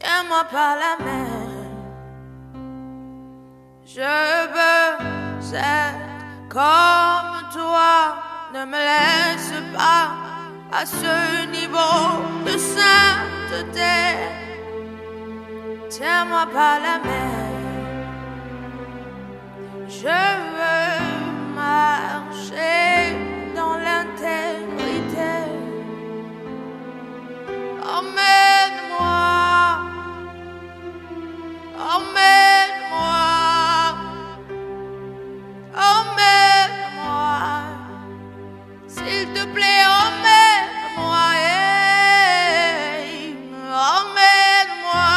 tiens-moi par la main. Je veux être comme toi, ne me laisse pas à ce niveau de sainteté. Tiens-moi par la main. Je veux marcher dans l'intégrité. Emmène-moi, emmène-moi, emmène-moi, s'il te plaît, emmène-moi, emmène-moi,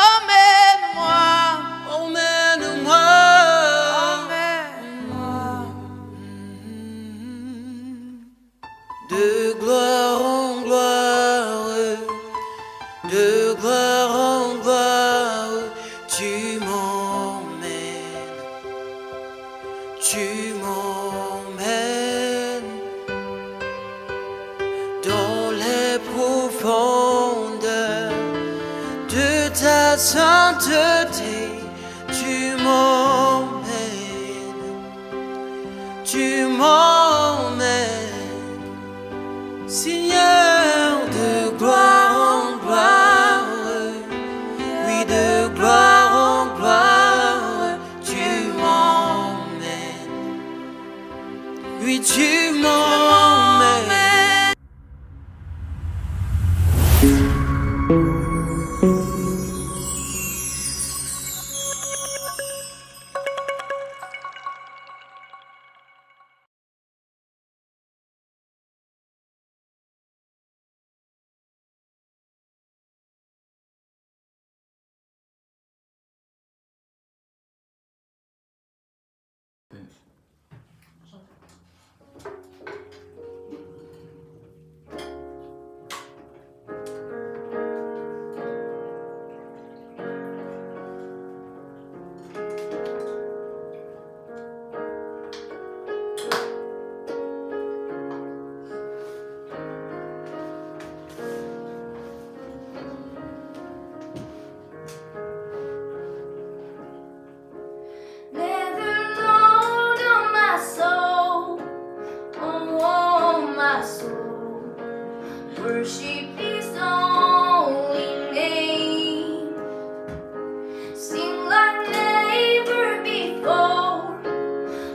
emmène-moi, Emmène-moi, emmène-moi. de gloire en gloire, de gloire en gloire, tu m'emmènes, tu m'emmènes dans les profondeurs de ta sainteté, tu m'emmènes, tu m'emmènes, Seigneur, de gloire en gloire, oui, de gloire en gloire, tu m'emmènes, oui, tu m'emmènes. Let the Lord of my soul, oh my soul, worship His holy name. Sing like never before,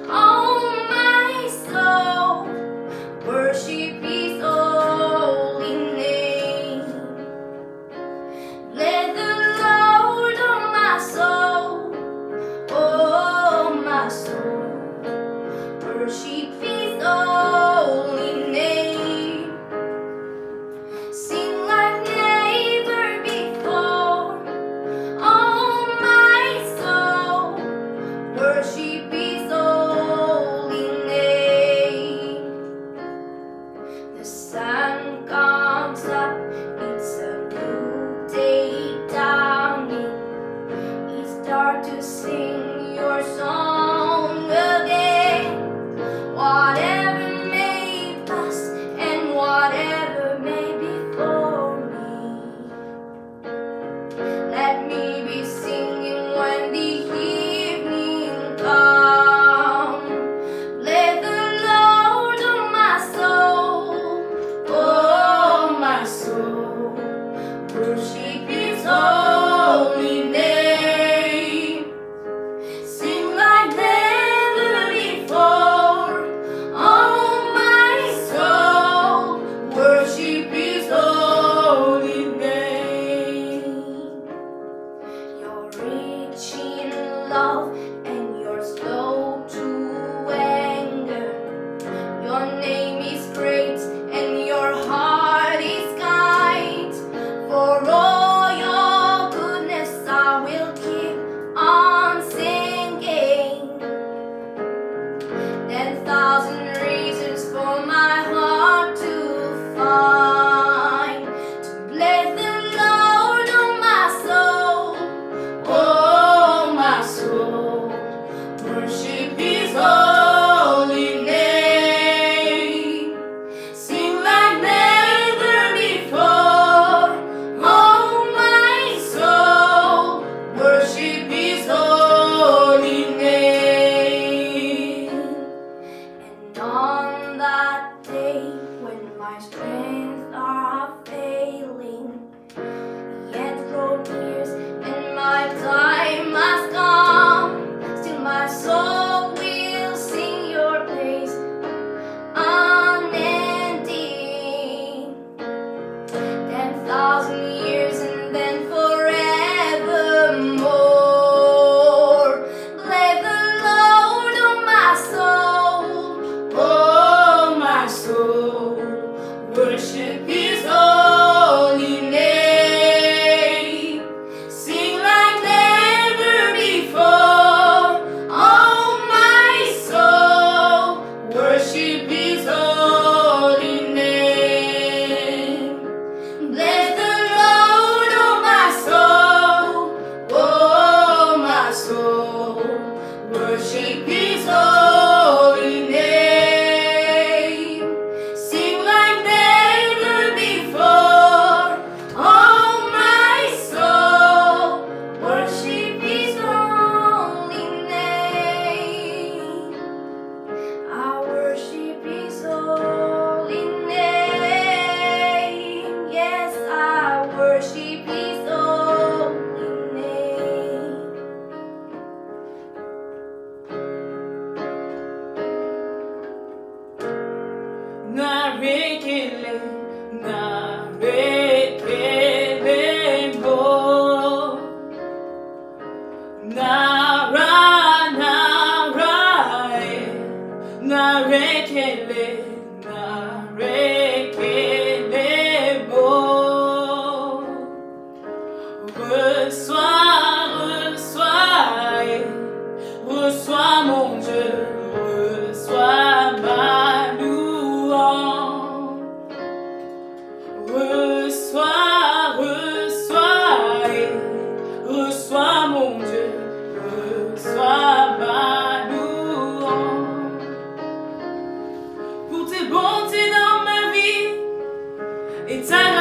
oh my soul, worship His holy name. Let the Lord of my soul, oh my soul, worship His holy name. Sing like never before, oh my soul, worship His holy name. The sun comes up, it's a new day dawning. It's start to sing your song again. Whatever may pass and whatever may before me, let me be singing when the evening comes. Let the Lord of my soul, oh my soul,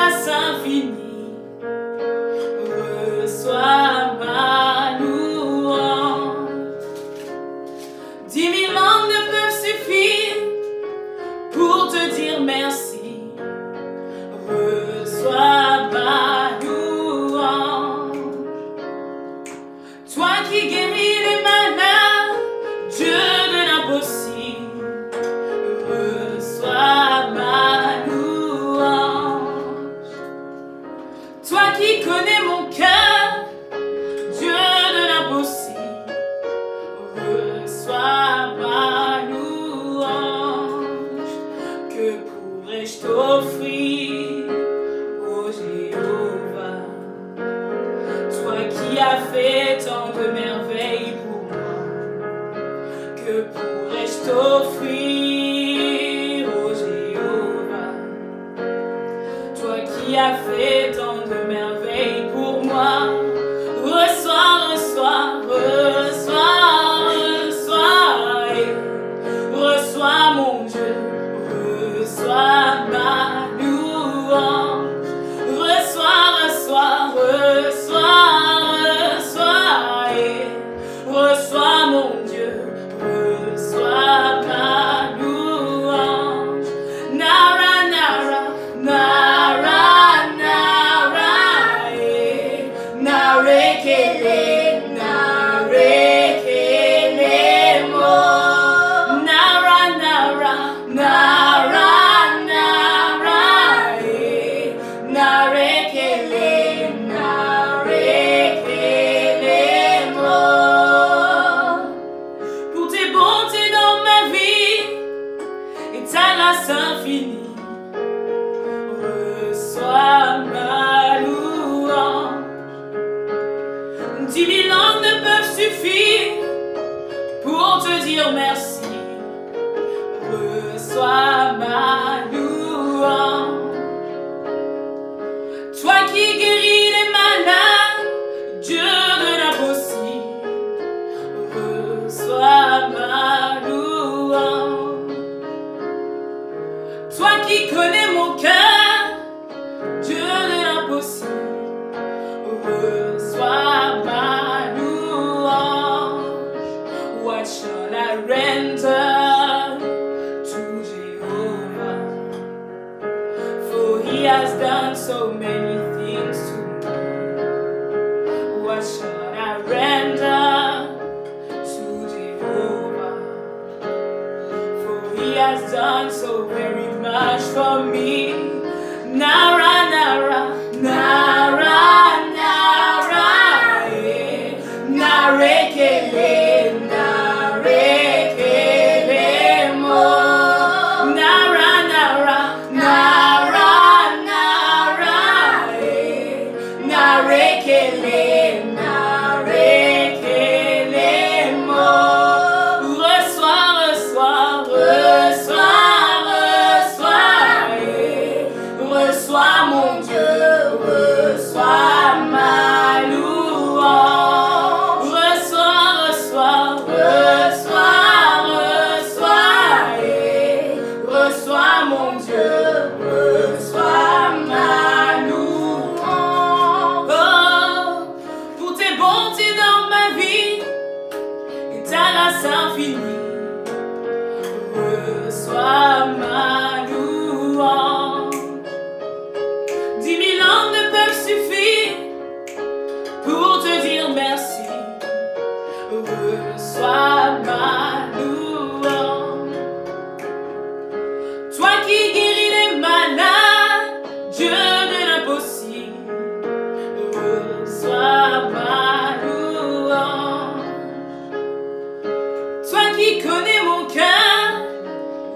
grâce infinie, reçois ma louange. 10 000 langues ne peuvent suffire pour te dire merci. Reçois ma louange. Toi qui guéris les malades, Dieu de l'impossible, reçois ma louange. Toi qui connais mon cœur, Dieu de l'impossible, reçois ma louange. Que pourrais-je t'offrir, ô Jéhovah, toi qui as fait tant de merveilles pour moi? Que pourrais-je t'offrir, ô Jéhovah, toi qui as fait tant de merveilles pour moi? Reçois, reçois, reçois, reçois, reçois mon Dieu, reçois ma louange. Reçois, reçois, reçois, reçois, reçois mon Dieu, reçois ma louange. Nara, nara, nara, nara, narekele, narekele mo. Nara, nara, nara, nara, narekele, narekele mo. Pour tes bontés dans ma vie et ta grâce infinie, reçois ma louange. 10 000 langues ne peuvent suffire pour te dire merci. Reçois ma louange. Toi qui guéris les malades, Dieu de l'impossible, reçois ma louange. Toi qui connais mon cœur, Dieu de l'impossible, reçois ma louange. What shall I render to Jehovah? For he has done so many things to me. What shall I render to Jehovah? For he has done so very much for me. Nara, nara, nara, nara, narekele, narekele mo. Nara, nara, nara, nara, narekele, narekele mo. Reçois, reçois, reçois, reçois, reçois mon Dieu, reçois ma louange. Reçois, reçois, reçois, reçois, reçois mon Dieu, reçois ma louange. Oh, pour tes bontés dans ma vie et ta grâce infinie, reçois ma louange. 10 000 langues ne peuvent suffire pour te dire merci. Reçois ma louange. Toi qui guéris les malades, Dieu de l'impossible, reçois ma louange. Toi qui connais mon cœur,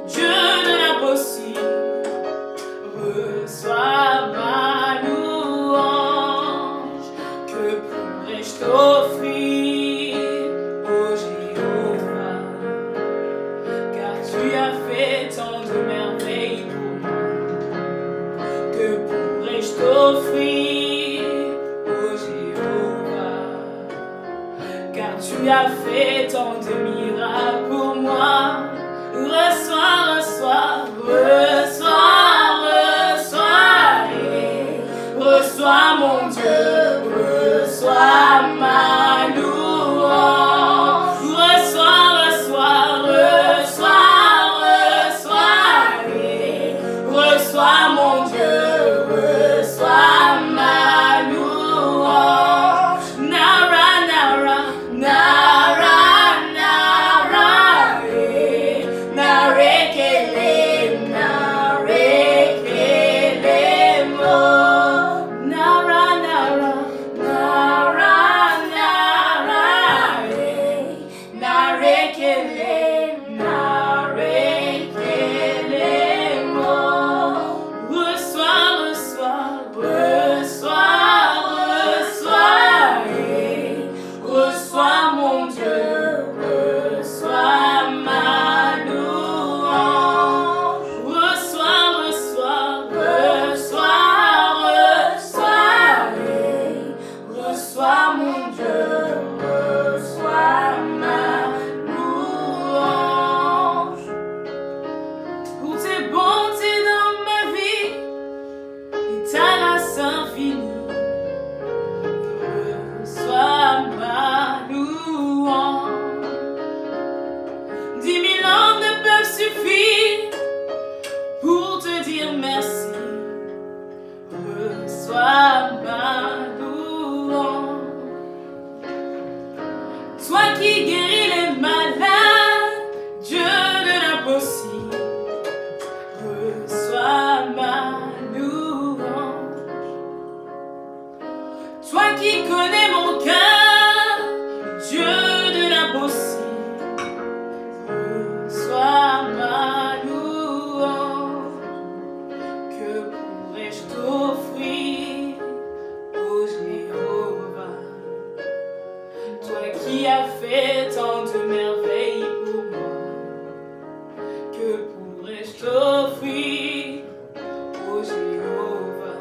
Dieu de l'impossible, reçois ma louange. Que pourrais-je t'offrir, ô Jéhovah, car tu as fait tant de merveilles pour moi. Que pourrais-je t'offrir, ô Jéhovah, car tu as fait tant de miracles pour moi. Reçois, reçois, reçois, reçois, étalas infinis, reçois ma louange. 10 000 ans ne peuvent suffire pour te dire merci. Reçois ma louange. Toi qui guéris les malades, Dieu de l'impossible, reçois ma louange. Toi qui connais mon cœur, Dieu de l'impossible, reçois ma louange. Que pourrais-je t'offrir, ô Jéhovah? Toi qui as fait tant de merveilles pour moi, que pourrais-je t'offrir, ô Jéhovah?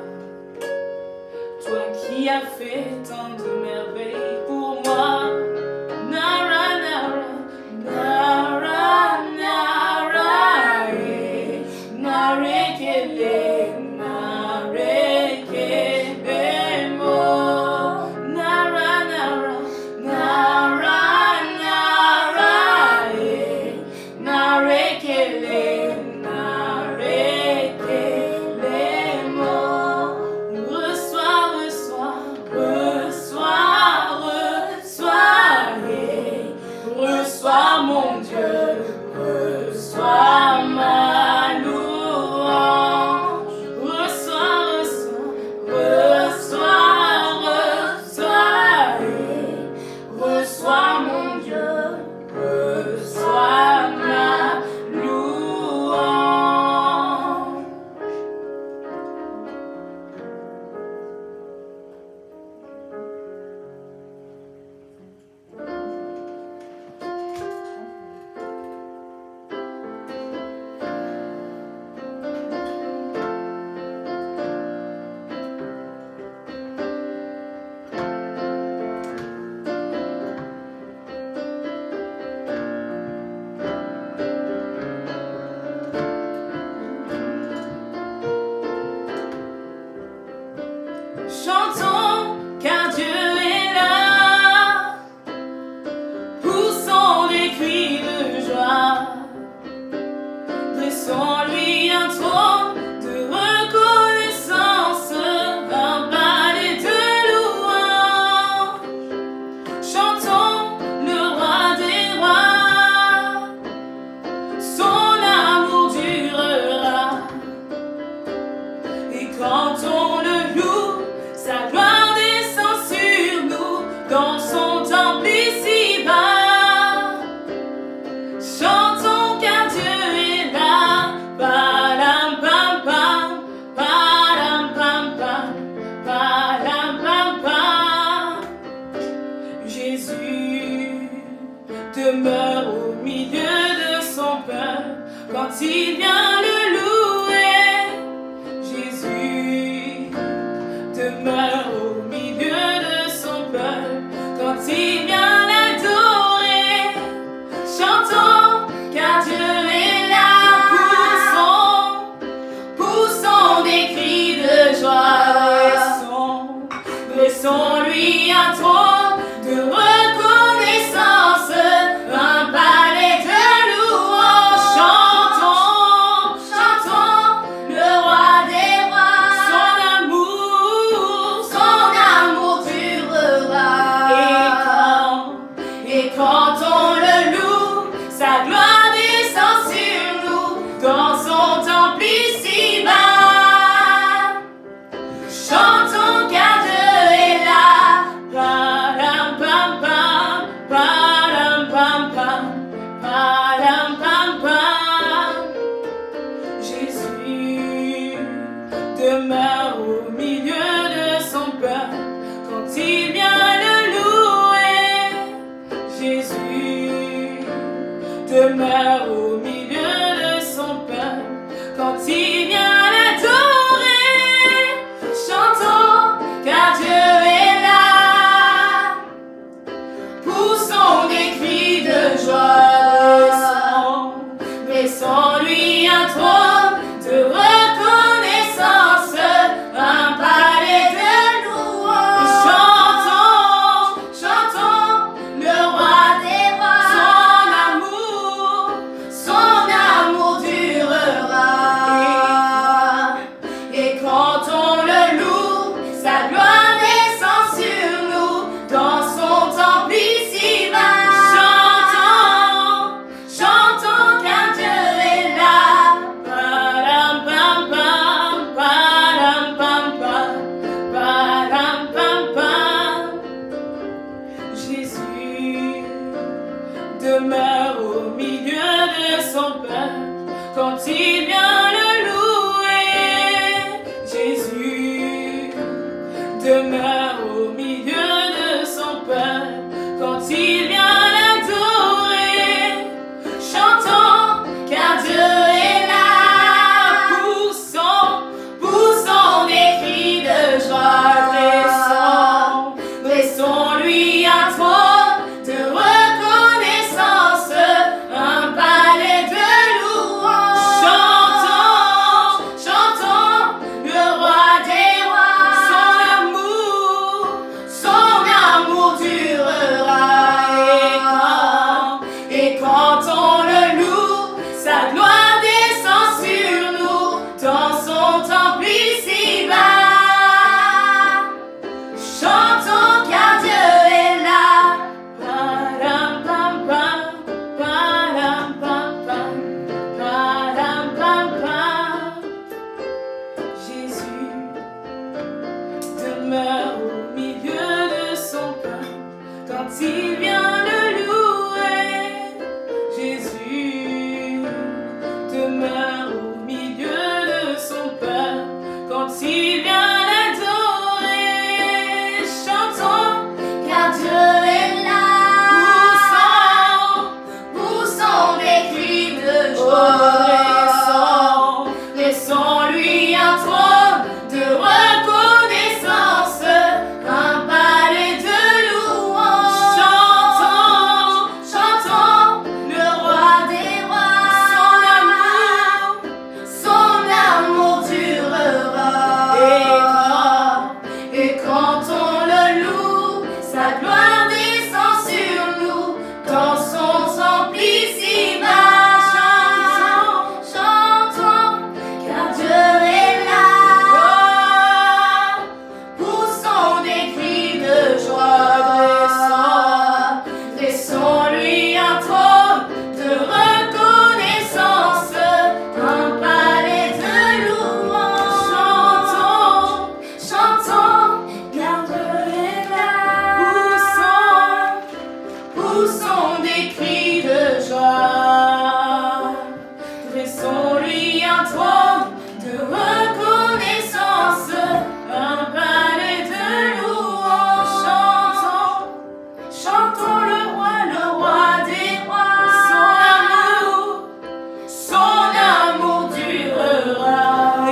Toi qui as fait tant de merveilles pour moi. Nara, nara, nara, nara, eh, nare kele, nare kele mo. Nara, nara, nara, nara, eh, nare kele, nare kele mo. Reçois, reçois, reçois, reçois, eh, reçois mon Dieu, reçois ma louange. Reçois, reçois, reçois, reçois, eh, reçois mon Dieu, reçois ma louange. Chantons car Dieu est là, poussons des cris de joie, dressons-lui un trône de reconnaissance, un palais de louange. Chantons le roi des rois, son amour durera, et quand on le loue, sa gloire descend sur nous dans son temple ici-bas. Chantons car Dieu est là. Padam pam pam, padam pam pam, padam pam pam. Jésus demeure au milieu de son peuple quand il vient le louer. Jésus demeure au milieu de son peuple quand il vient l'adorer. Chantons car Dieu est là. Poussons des cris de joie. Dressons-lui un trône de reconnaissance, un palais de louange. Chantons, chantons le roi des rois, son amour demeure au milieu de son peuple quand il vient l'adorer. Chantons car Dieu est là, poussons des cris de joie, dressons-lui un trône de reconnaissance, un palais de louange. Chantons le roi des rois, son amour durera. Et quand on le loue, sa gloire descend sur nous dans son temple ici-bas. Chantons car Dieu est là. Padam pam pam, padam pam pam, padam pam pam. Jésus demeure au milieu de son peuple quand il vient le louer. Jésus demeure au milieu de son peuple quand il vient l'adorer. Chantons car Dieu est là, poussons des cris de joie, laissons-lui un trône de reconnaissance, un palais de louange. Chantons le roi des rois, son amour durera. Et quand on le loue, sa gloire descend sur nous dans son temple ici-bas. Chantons car Dieu est là, poussons des cris de joie, dressons-lui un trône de reconnaissance, un palais de louange. Chantons car Dieu est là, poussons des cris de joie, dressons-lui un trône de reconnaissance, un palais de louange. Chantons le roi des rois, son amour durera.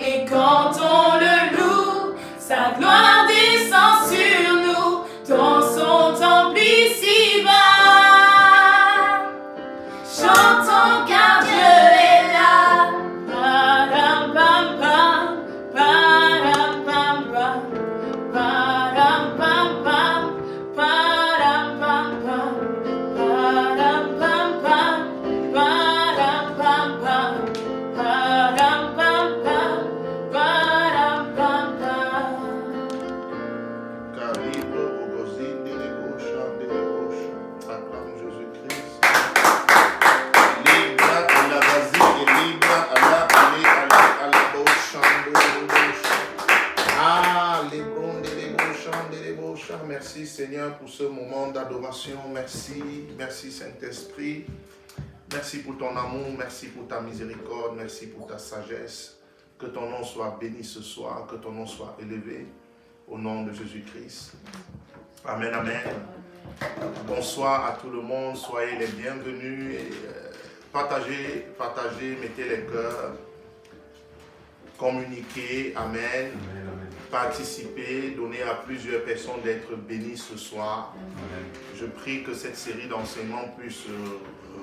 Et quand on le loue, sa gloire descend sur nous dans son temple ici-bas. Chantons car Dieu est là. Padam pam pam, padam pam pam, padam pam pam, padam pam pam, padam pam pam, padam pam pam, padam pam pam, padam pam pam. Caribe, Bogosine, Délébaucha, acclame Jésus-Christ. Libra, la Basile, Libra, Allah, Baucha, Ah, Délébaucha. Merci Seigneur pour ce moment d'adoration. Merci Saint-Esprit. Merci pour ton amour, merci pour ta miséricorde, merci pour ta sagesse. Que ton nom soit béni ce soir, que ton nom soit élevé. Au nom de Jésus-Christ. Amen, amen. Bonsoir à tout le monde. Soyez les bienvenus. Et, partagez, mettez les cœurs. Communiquez. Amen. Participez. Donnez à plusieurs personnes d'être bénies ce soir. Je prie que cette série d'enseignements puisse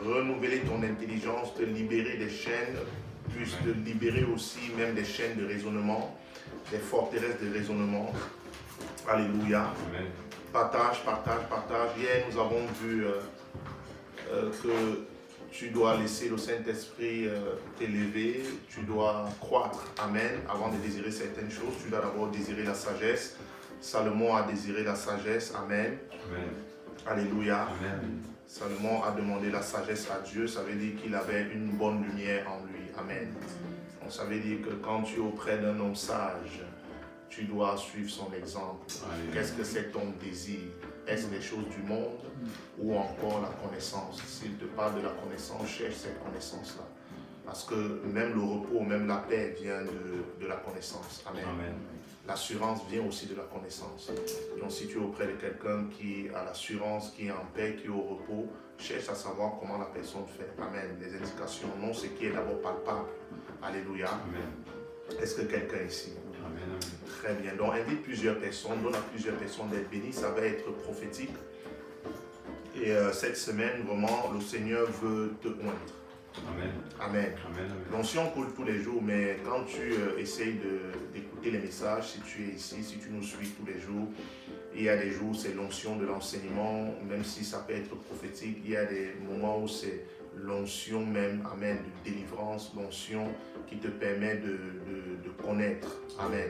renouveler ton intelligence, te libérer des chaînes, puisse te libérer aussi même des chaînes de raisonnement, des forteresses de raisonnement. Alléluia. Amen. Partage. Hier, nous avons vu que tu dois laisser le Saint-Esprit t'élever, tu dois croître. Amen. Avant de désirer certaines choses, tu dois d'abord désirer la sagesse. Salomon a désiré la sagesse. Amen. Amen. Alléluia. Amen. Salomon a demandé la sagesse à Dieu. Ça veut dire qu'il avait une bonne lumière en lui. Amen. Donc, ça veut dire que quand tu es auprès d'un homme sage, tu dois suivre son exemple. Qu'est-ce que c'est ton désir? Est-ce les choses du monde ou encore la connaissance? S'il te parle de la connaissance, cherche cette connaissance-là. Parce que même le repos, même la paix vient de la connaissance. Amen. Amen. L'assurance vient aussi de la connaissance. Donc si tu es auprès de quelqu'un qui a l'assurance, qui est en paix, qui est au repos, cherche à savoir comment la personne fait. Amen. Les indications, non ce qui est d'abord palpable. Alléluia. Amen. Est-ce que quelqu'un ici? Amen. Amen. Très bien. Donc invite plusieurs personnes, donne à plusieurs personnes d'être bénies. Ça va être prophétique. Et cette semaine, vraiment, le Seigneur veut te oindre. Amen. Amen. Amen. L'onction coule tous les jours, mais quand tu essayes d'écouter les messages, si tu es ici, si tu nous suis tous les jours, il y a des jours où c'est l'onction de l'enseignement, même si ça peut être prophétique, il y a des moments où c'est l'onction même, amen, de délivrance, l'onction qui te permet de connaître. Amen.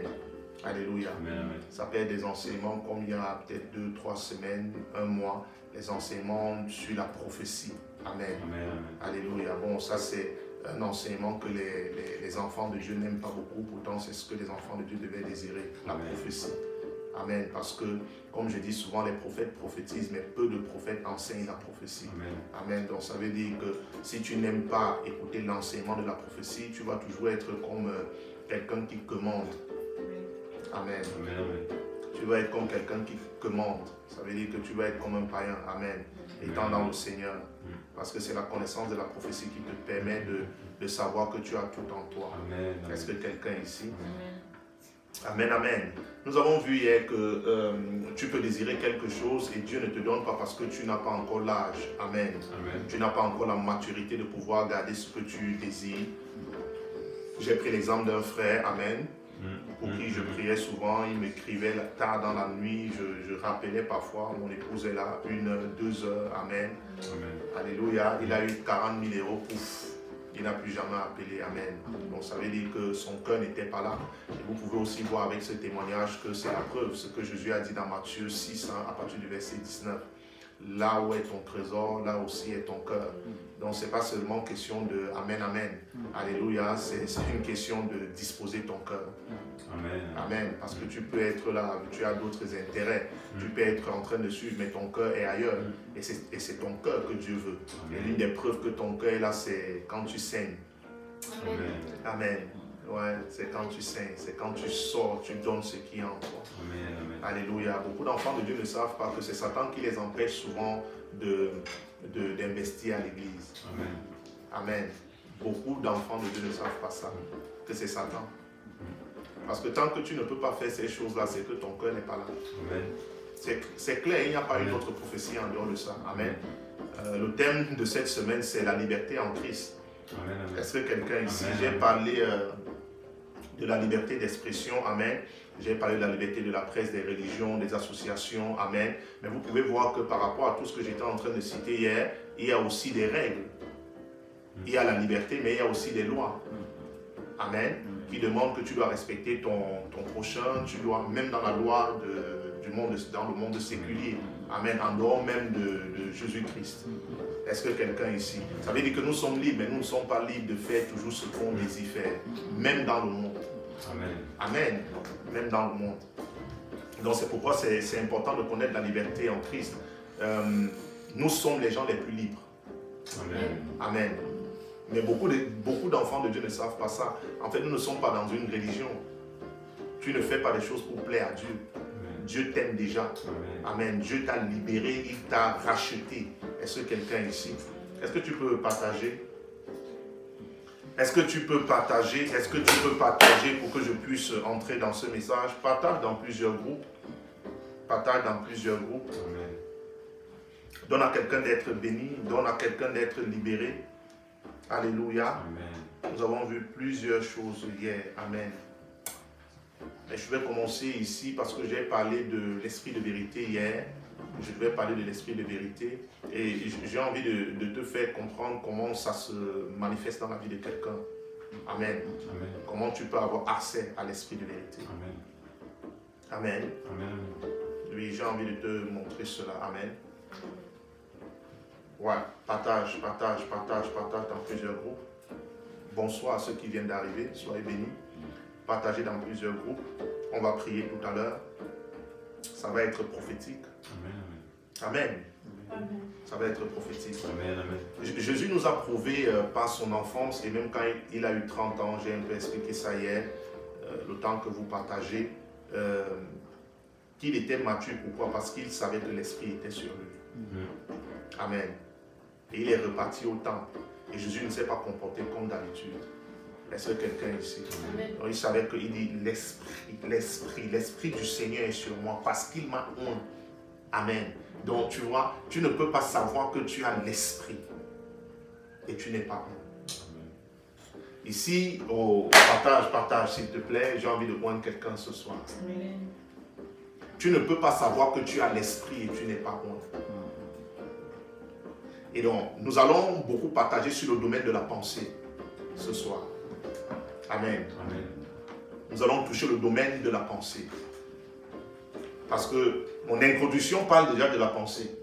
Alléluia. Amen. Amen. Ça peut être des enseignements comme il y a peut-être 2-3 semaines, un mois, les enseignements sur la prophétie. Amen. Amen. Alléluia. Bon, ça c'est un enseignement que les enfants de Dieu n'aiment pas beaucoup. Pourtant, c'est ce que les enfants de Dieu devaient désirer, la Amen. prophétie. Amen. Parce que, comme je dis souvent, les prophètes prophétisent, mais peu de prophètes enseignent la prophétie. Amen. Amen. Donc, ça veut dire que si tu n'aimes pas écouter l'enseignement de la prophétie, tu vas toujours être comme quelqu'un qui commande. Amen. Amen. Amen. Tu vas être comme quelqu'un qui commande. Ça veut dire que tu vas être comme un païen. Amen. Étant dans le Seigneur. Parce que c'est la connaissance de la prophétie qui te permet de savoir que tu as tout en toi. Amen. Est-ce que quelqu'un ici? Amen, amen. Nous avons vu hier que tu peux désirer quelque chose et Dieu ne te donne pas parce que tu n'as pas encore l'âge. Amen. Amen. Tu n'as pas encore la maturité de pouvoir garder ce que tu désires. J'ai pris l'exemple d'un frère. Amen. Pour qui je priais souvent, il m'écrivait tard dans la nuit, je rappelais parfois, mon épouse est là, 1-2 heures, amen. Amen. Alléluia, il a eu 40 000 euros, pouf, il n'a plus jamais appelé, amen. Donc ça veut dire que son cœur n'était pas là. Et vous pouvez aussi voir avec ce témoignage que c'est la preuve, ce que Jésus a dit dans Matthieu 6, hein, à partir du verset 19. Là où est ton trésor, là aussi est ton cœur. Donc ce n'est pas seulement question de Amen, Amen. Alléluia, c'est une question de disposer ton cœur. Amen. Amen. Parce que tu peux être là, tu as d'autres intérêts. Tu peux être en train de suivre, mais ton cœur est ailleurs. Et c'est ton cœur que Dieu veut. Et l'une des preuves que ton cœur est là, c'est quand tu saignes. Amen. Amen. Ouais, c'est quand tu saignes, c'est quand tu sors, tu donnes ce qui est en toi. Amen. Amen. Alléluia. Beaucoup d'enfants de Dieu ne savent pas que c'est Satan qui les empêche souvent d'investir à l'église. Amen. Amen. Beaucoup d'enfants de Dieu ne savent pas ça, que c'est Satan. Parce que tant que tu ne peux pas faire ces choses-là, c'est que ton cœur n'est pas là. Amen. C'est clair, il n'y a pas une autre prophétie en dehors de ça. Amen. Le thème de cette semaine, c'est la liberté en Christ. Amen. Amen. Est-ce que quelqu'un ici, Amen. j'ai parlé de la liberté d'expression, amen. J'ai parlé de la liberté de la presse, des religions, des associations, amen. Mais vous pouvez voir que par rapport à tout ce que j'étais en train de citer hier, il y a aussi des règles. Il y a la liberté, mais il y a aussi des lois. Amen. Qui demandent que tu dois respecter ton prochain, tu dois, même dans la loi du monde, dans le monde séculier, amen, en dehors même de Jésus-Christ. Est-ce que quelqu'un ici, ça veut dire que nous sommes libres, mais nous ne sommes pas libres de faire toujours ce qu'on désire faire, même dans le monde. Amen. Amen. Même dans le monde. Donc c'est pourquoi c'est important de connaître la liberté en Christ. Nous sommes les gens les plus libres. Amen. Amen. Mais beaucoup d'enfants de Dieu ne savent pas ça. En fait, nous ne sommes pas dans une religion. Tu ne fais pas des choses pour plaire à Dieu. Amen. Dieu t'aime déjà. Amen. Amen. Dieu t'a libéré, il t'a racheté. Est-ce que quelqu'un ici? Est-ce que tu peux partager? Est-ce que tu peux partager? Est-ce que tu peux partager pour que je puisse entrer dans ce message? Partage dans plusieurs groupes. Partage dans plusieurs groupes. Amen. Donne à quelqu'un d'être béni. Donne à quelqu'un d'être libéré. Alléluia. Amen. Nous avons vu plusieurs choses hier. Amen. Et je vais commencer ici parce que j'ai parlé de l'esprit de vérité hier. Je vais parler de l'esprit de vérité. Et j'ai envie de te faire comprendre comment ça se manifeste dans la vie de quelqu'un. Amen. Amen. Comment tu peux avoir accès à l'esprit de vérité. Amen. Amen. Amen. Oui, j'ai envie de te montrer cela. Amen. Ouais, partage dans plusieurs groupes. Bonsoir à ceux qui viennent d'arriver, soyez bénis. Partagez dans plusieurs groupes. On va prier tout à l'heure. Ça va être prophétique. Amen. Amen. Ça va être prophétique. Amen, amen. Jésus nous a prouvé par son enfance, et même quand il a eu 30 ans, j'ai un peu expliqué ça hier, le temps que vous partagez, qu'il était mature. Pourquoi? Parce qu'il savait que l'Esprit était sur lui. Amen. Et il est reparti au temple. Et Jésus ne s'est pas comporté comme d'habitude. Est-ce que quelqu'un ici? Donc, il savait qu'il dit l'Esprit du Seigneur est sur moi parce qu'il m'a oint. Amen. Donc tu vois, tu ne peux pas savoir que tu as l'Esprit et tu n'es pas oint. Ici, oh, partage s'il te plaît. J'ai envie de oindre quelqu'un ce soir. Amen. Tu ne peux pas savoir que tu as l'Esprit et tu n'es pas oint. Et donc, nous allons beaucoup partager sur le domaine de la pensée ce soir. Amen. Amen. Nous allons toucher le domaine de la pensée. Parce que mon introduction parle déjà de la pensée.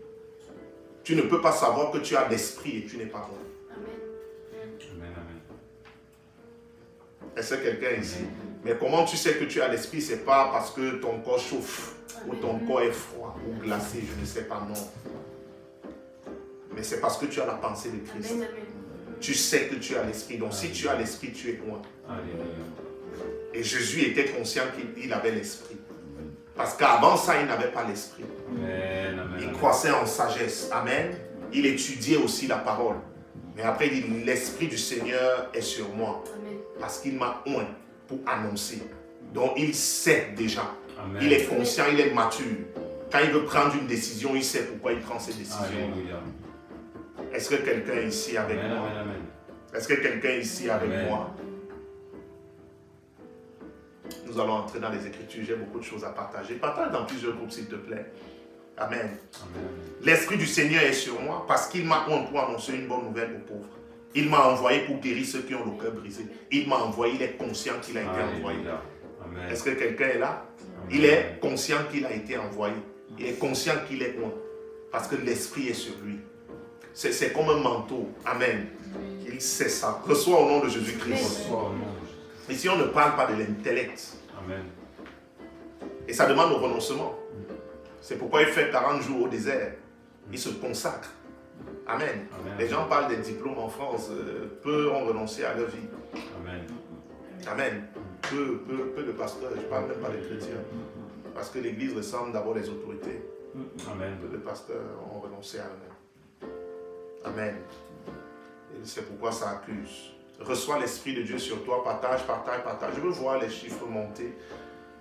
Tu ne peux pas savoir que tu as l'Esprit et tu n'es pas oint. Amen, amen. Est-ce que quelqu'un ici? Mais comment tu sais que tu as l'Esprit? Ce n'est pas parce que ton corps chauffe ou ton corps est froid ou glacé, je ne sais pas, non. Mais c'est parce que tu as la pensée de Christ. Tu sais que tu as l'Esprit. Donc si tu as l'Esprit, tu es oint. Et Jésus était conscient qu'il avait l'Esprit. Parce qu'avant ça, il n'avait pas l'Esprit. Il croissait en sagesse. Amen. Il étudiait aussi la parole. Mais après, il dit, l'Esprit du Seigneur est sur moi. Parce qu'il m'a oint pour annoncer. Donc il sait déjà. Amen. Il est conscient, il est mature. Quand il veut prendre une décision, il sait pourquoi il prend cette décision. Alléluia. Est-ce que quelqu'un ici avec Amen, moi? amen, amen. Est-ce que quelqu'un ici avec Amen. moi? Nous allons entrer dans les Écritures. J'ai beaucoup de choses à partager. Partage dans plusieurs groupes, s'il te plaît. Amen. Amen. L'Esprit du Seigneur est sur moi parce qu'il m'a oint pour annoncer une bonne nouvelle aux pauvres. Il m'a envoyé pour guérir ceux qui ont le cœur brisé. Il m'a envoyé, il est conscient qu'il a été envoyé. Alléluia. Amen. Est-ce que quelqu'un est là? Amen. Il est conscient qu'il a été envoyé. Il est conscient qu'il est oint parce que l'Esprit est sur lui. C'est comme un manteau. Amen. Il sait ça. Reçois au nom de Jésus-Christ. Reçois au nom de Jésus. Ici, on ne parle pas de l'intellect. Amen. Et ça demande le renoncement. C'est pourquoi il fait 40 jours au désert. Il se consacre. Amen. Amen. Les gens parlent des diplômes en France. Peu ont renoncé à leur vie. Amen. Amen. Peu de pasteurs. Je ne parle même pas des chrétiens. Parce que l'Église ressemble d'abord les autorités. Amen. Peu de pasteurs ont renoncé à eux-mêmes. Amen. Et c'est pourquoi ça accuse. Reçois l'Esprit de Dieu sur toi. Partage, partage, partage. Je veux voir les chiffres monter.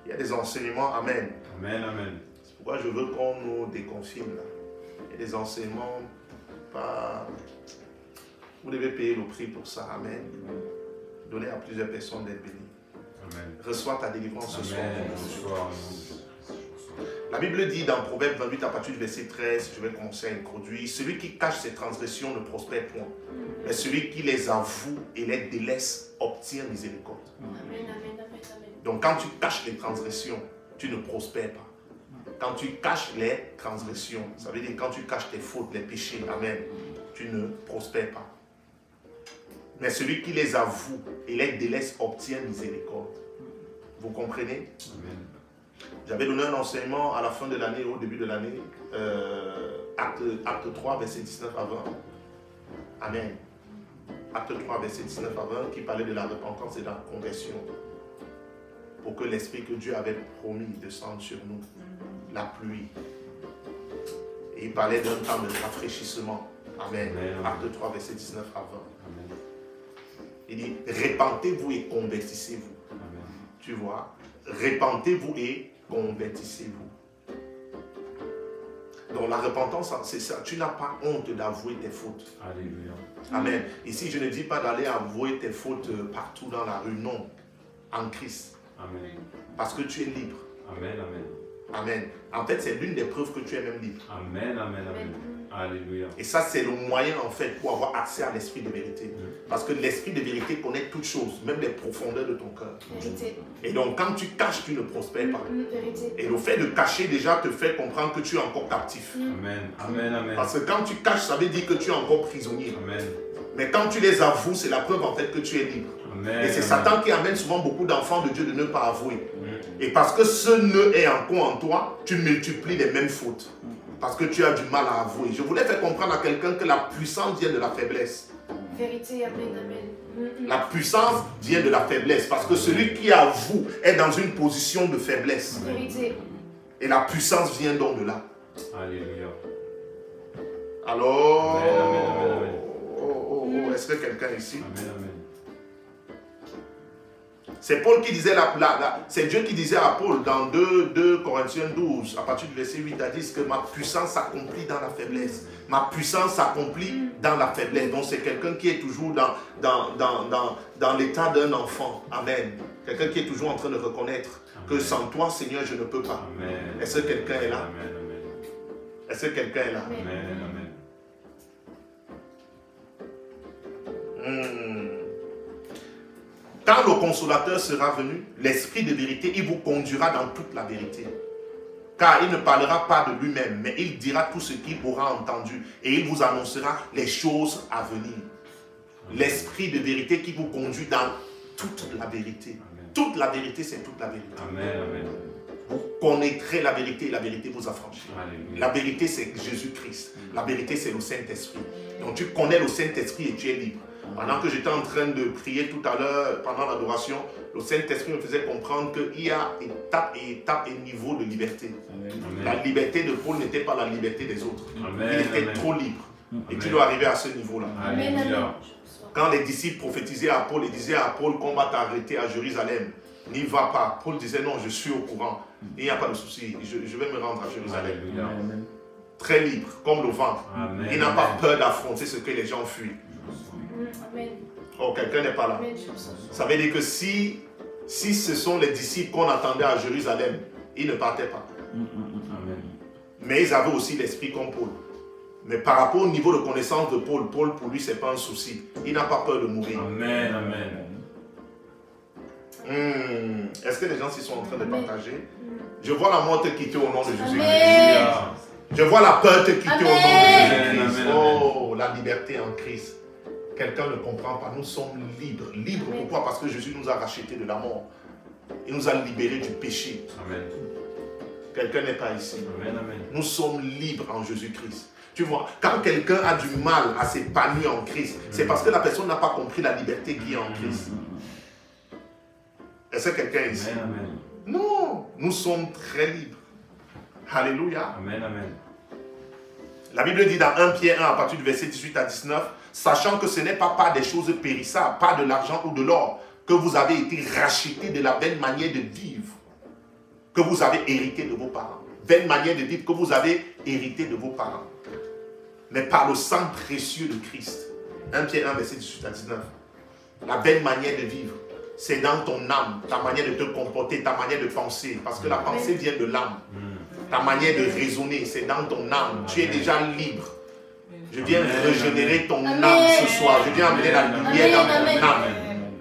Il y a des enseignements. Amen. Amen, amen. C'est pourquoi je veux qu'on nous déconfine là. Il y a des enseignements. Pas... Vous devez payer le prix pour ça. Amen. Donnez à plusieurs personnes d'être bénies. Amen. Reçois ta délivrance ce soir. Amen. Reçois au nom de Jésus. La Bible dit dans Proverbe 28 à partir du verset 13, je vais commencer à introduire, celui qui cache ses transgressions ne prospère point, mais celui qui les avoue et les délaisse obtient miséricorde. Donc quand tu caches les transgressions, tu ne prospères pas. Quand tu caches les transgressions, ça veut dire quand tu caches tes fautes, les péchés, amen, tu ne prospères pas. Mais celui qui les avoue et les délaisse obtient miséricorde. Vous comprenez? Amen. J'avais donné un enseignement à la fin de l'année, au début de l'année, acte 3, verset 19 à 20. Amen. Acte 3, verset 19 à 20, qui parlait de la repentance et de la conversion. Pour que l'Esprit que Dieu avait promis descende sur nous, la pluie. Et il parlait d'un temps de rafraîchissement. Amen. Amen. Acte 3, verset 19 à 20. Amen. Il dit, répentez-vous et convertissez-vous. Amen. Tu vois, répentez-vous et convertissez-vous. Donc la repentance, c'est ça. Tu n'as pas honte d'avouer tes fautes. Alléluia. Amen. Ici, je ne dis pas d'aller avouer tes fautes partout dans la rue. Non. En Christ. Amen. Parce que tu es libre. Amen, amen. Amen. En fait, c'est l'une des preuves que tu es même libre. Amen, amen, amen. Alléluia. Et ça, c'est le moyen, en fait, pour avoir accès à l'esprit de vérité. Parce que l'esprit de vérité connaît toutes choses, même les profondeurs de ton cœur. Et donc, quand tu caches, tu ne prospères pas. Et le fait de cacher, déjà, te fait comprendre que tu es encore captif. Amen, amen, amen. Parce que quand tu caches, ça veut dire que tu es encore prisonnier. Amen. Mais quand tu les avoues, c'est la preuve, en fait, que tu es libre. Amen. Et c'est amen. Satan qui amène souvent beaucoup d'enfants de Dieu de ne pas avouer. Et parce que ce nœud est encore en toi, tu multiplies les mêmes fautes. Parce que tu as du mal à avouer. Je voulais faire comprendre à quelqu'un que la puissance vient de la faiblesse. Vérité, amen, amen. La puissance vient de la faiblesse. Parce que celui qui avoue est dans une position de faiblesse. Vérité. Et la puissance vient donc de là. Alléluia. Alors, Amen, amen, amen, amen. Est-ce que quelqu'un ici? Amen, amen. C'est Paul qui disait, c'est Dieu qui disait à Paul dans 2 Corinthiens 12, à partir du verset 8 à 10, que ma puissance s'accomplit dans la faiblesse. Ma puissance s'accomplit dans la faiblesse. Donc c'est quelqu'un qui est toujours dans l'état d'un enfant. Amen. Quelqu'un qui est toujours en train de reconnaître que sans toi, Seigneur, je ne peux pas. Amen. Est-ce que quelqu'un est là? Amen, amen. Est-ce que quelqu'un est là? Amen, amen. Quand le consolateur sera venu, l'esprit de vérité, il vous conduira dans toute la vérité. Car il ne parlera pas de lui-même, mais il dira tout ce qu'il aura entendu et il vous annoncera les choses à venir. L'esprit de vérité qui vous conduit dans toute la vérité. Amen. Toute la vérité, c'est toute la vérité. Amen, amen. Vous connaîtrez la vérité et la vérité vous affranchira. Alléluia. La vérité, c'est Jésus-Christ. La vérité, c'est le Saint-Esprit. Donc tu connais le Saint-Esprit et tu es libre. Pendant que j'étais en train de prier tout à l'heure, pendant l'adoration, le Saint-Esprit me faisait comprendre qu'il y a étape et étape et niveau de liberté. Amen. La liberté de Paul n'était pas la liberté des autres. Amen, Il était amen. trop libre. Et Amen. tu dois arriver à ce niveau-là. Amen, amen. Alléluia. Quand les disciples prophétisaient à Paul, ils disaient à Paul qu'on va t'arrêter à Jérusalem. N'y va pas. Paul disait non, je suis au courant. Il n'y a pas de souci. Je vais me rendre à Jérusalem. Alléluia. Très libre, comme le vent. Amen. Il n'a pas peur d'affronter ce que les gens fuient. Amen. Oh, quelqu'un n'est pas là. Amen, je ressens. Ça veut dire que si ce sont les disciples qu'on attendait à Jérusalem, ils ne partaient pas. Amen. Mais ils avaient aussi l'esprit comme Paul. Mais par rapport au niveau de connaissance de Paul, Paul pour lui, ce n'est pas un souci. Il n'a pas peur de mourir. Amen, amen. Est-ce que les gens s'y sont en train de partager? Je vois la mort te quitter au nom de Jésus-Christ. Alléluia. Je vois la peur te quitter au nom de Jésus-Christ. Amen, amen, Oh, la liberté en Christ. Quelqu'un ne comprend pas. Nous sommes libres. Libres pourquoi? Parce que Jésus nous a rachetés de la mort. Il nous a libérés du péché. Amen. Quelqu'un n'est pas ici. Amen, amen. Nous sommes libres en Jésus-Christ. Tu vois, quand quelqu'un a du mal à s'épanouir en Christ, c'est parce que la personne n'a pas compris la liberté qui est en Christ. Est-ce que quelqu'un est ici? Amen, amen. Non, nous sommes très libres. Alléluia. Amen, amen. La Bible dit dans 1 Pierre 1 à partir du verset 18 à 19, sachant que ce n'est pas par des choses périssables, pas de l'argent ou de l'or, que vous avez été rachetés de la vaine manière de vivre que vous avez hérité de vos parents. Vaine manière de vivre que vous avez hérité de vos parents. Mais par le sang précieux de Christ. 1 Pierre 1 verset 18 à 19. La vaine manière de vivre, c'est dans ton âme, ta manière de te comporter, ta manière de penser. Parce que la pensée vient de l'âme. Ta manière de raisonner, c'est dans ton âme. Tu es déjà libre. Je viens régénérer ton âme ce soir. Je viens amener la lumière dans ton âme.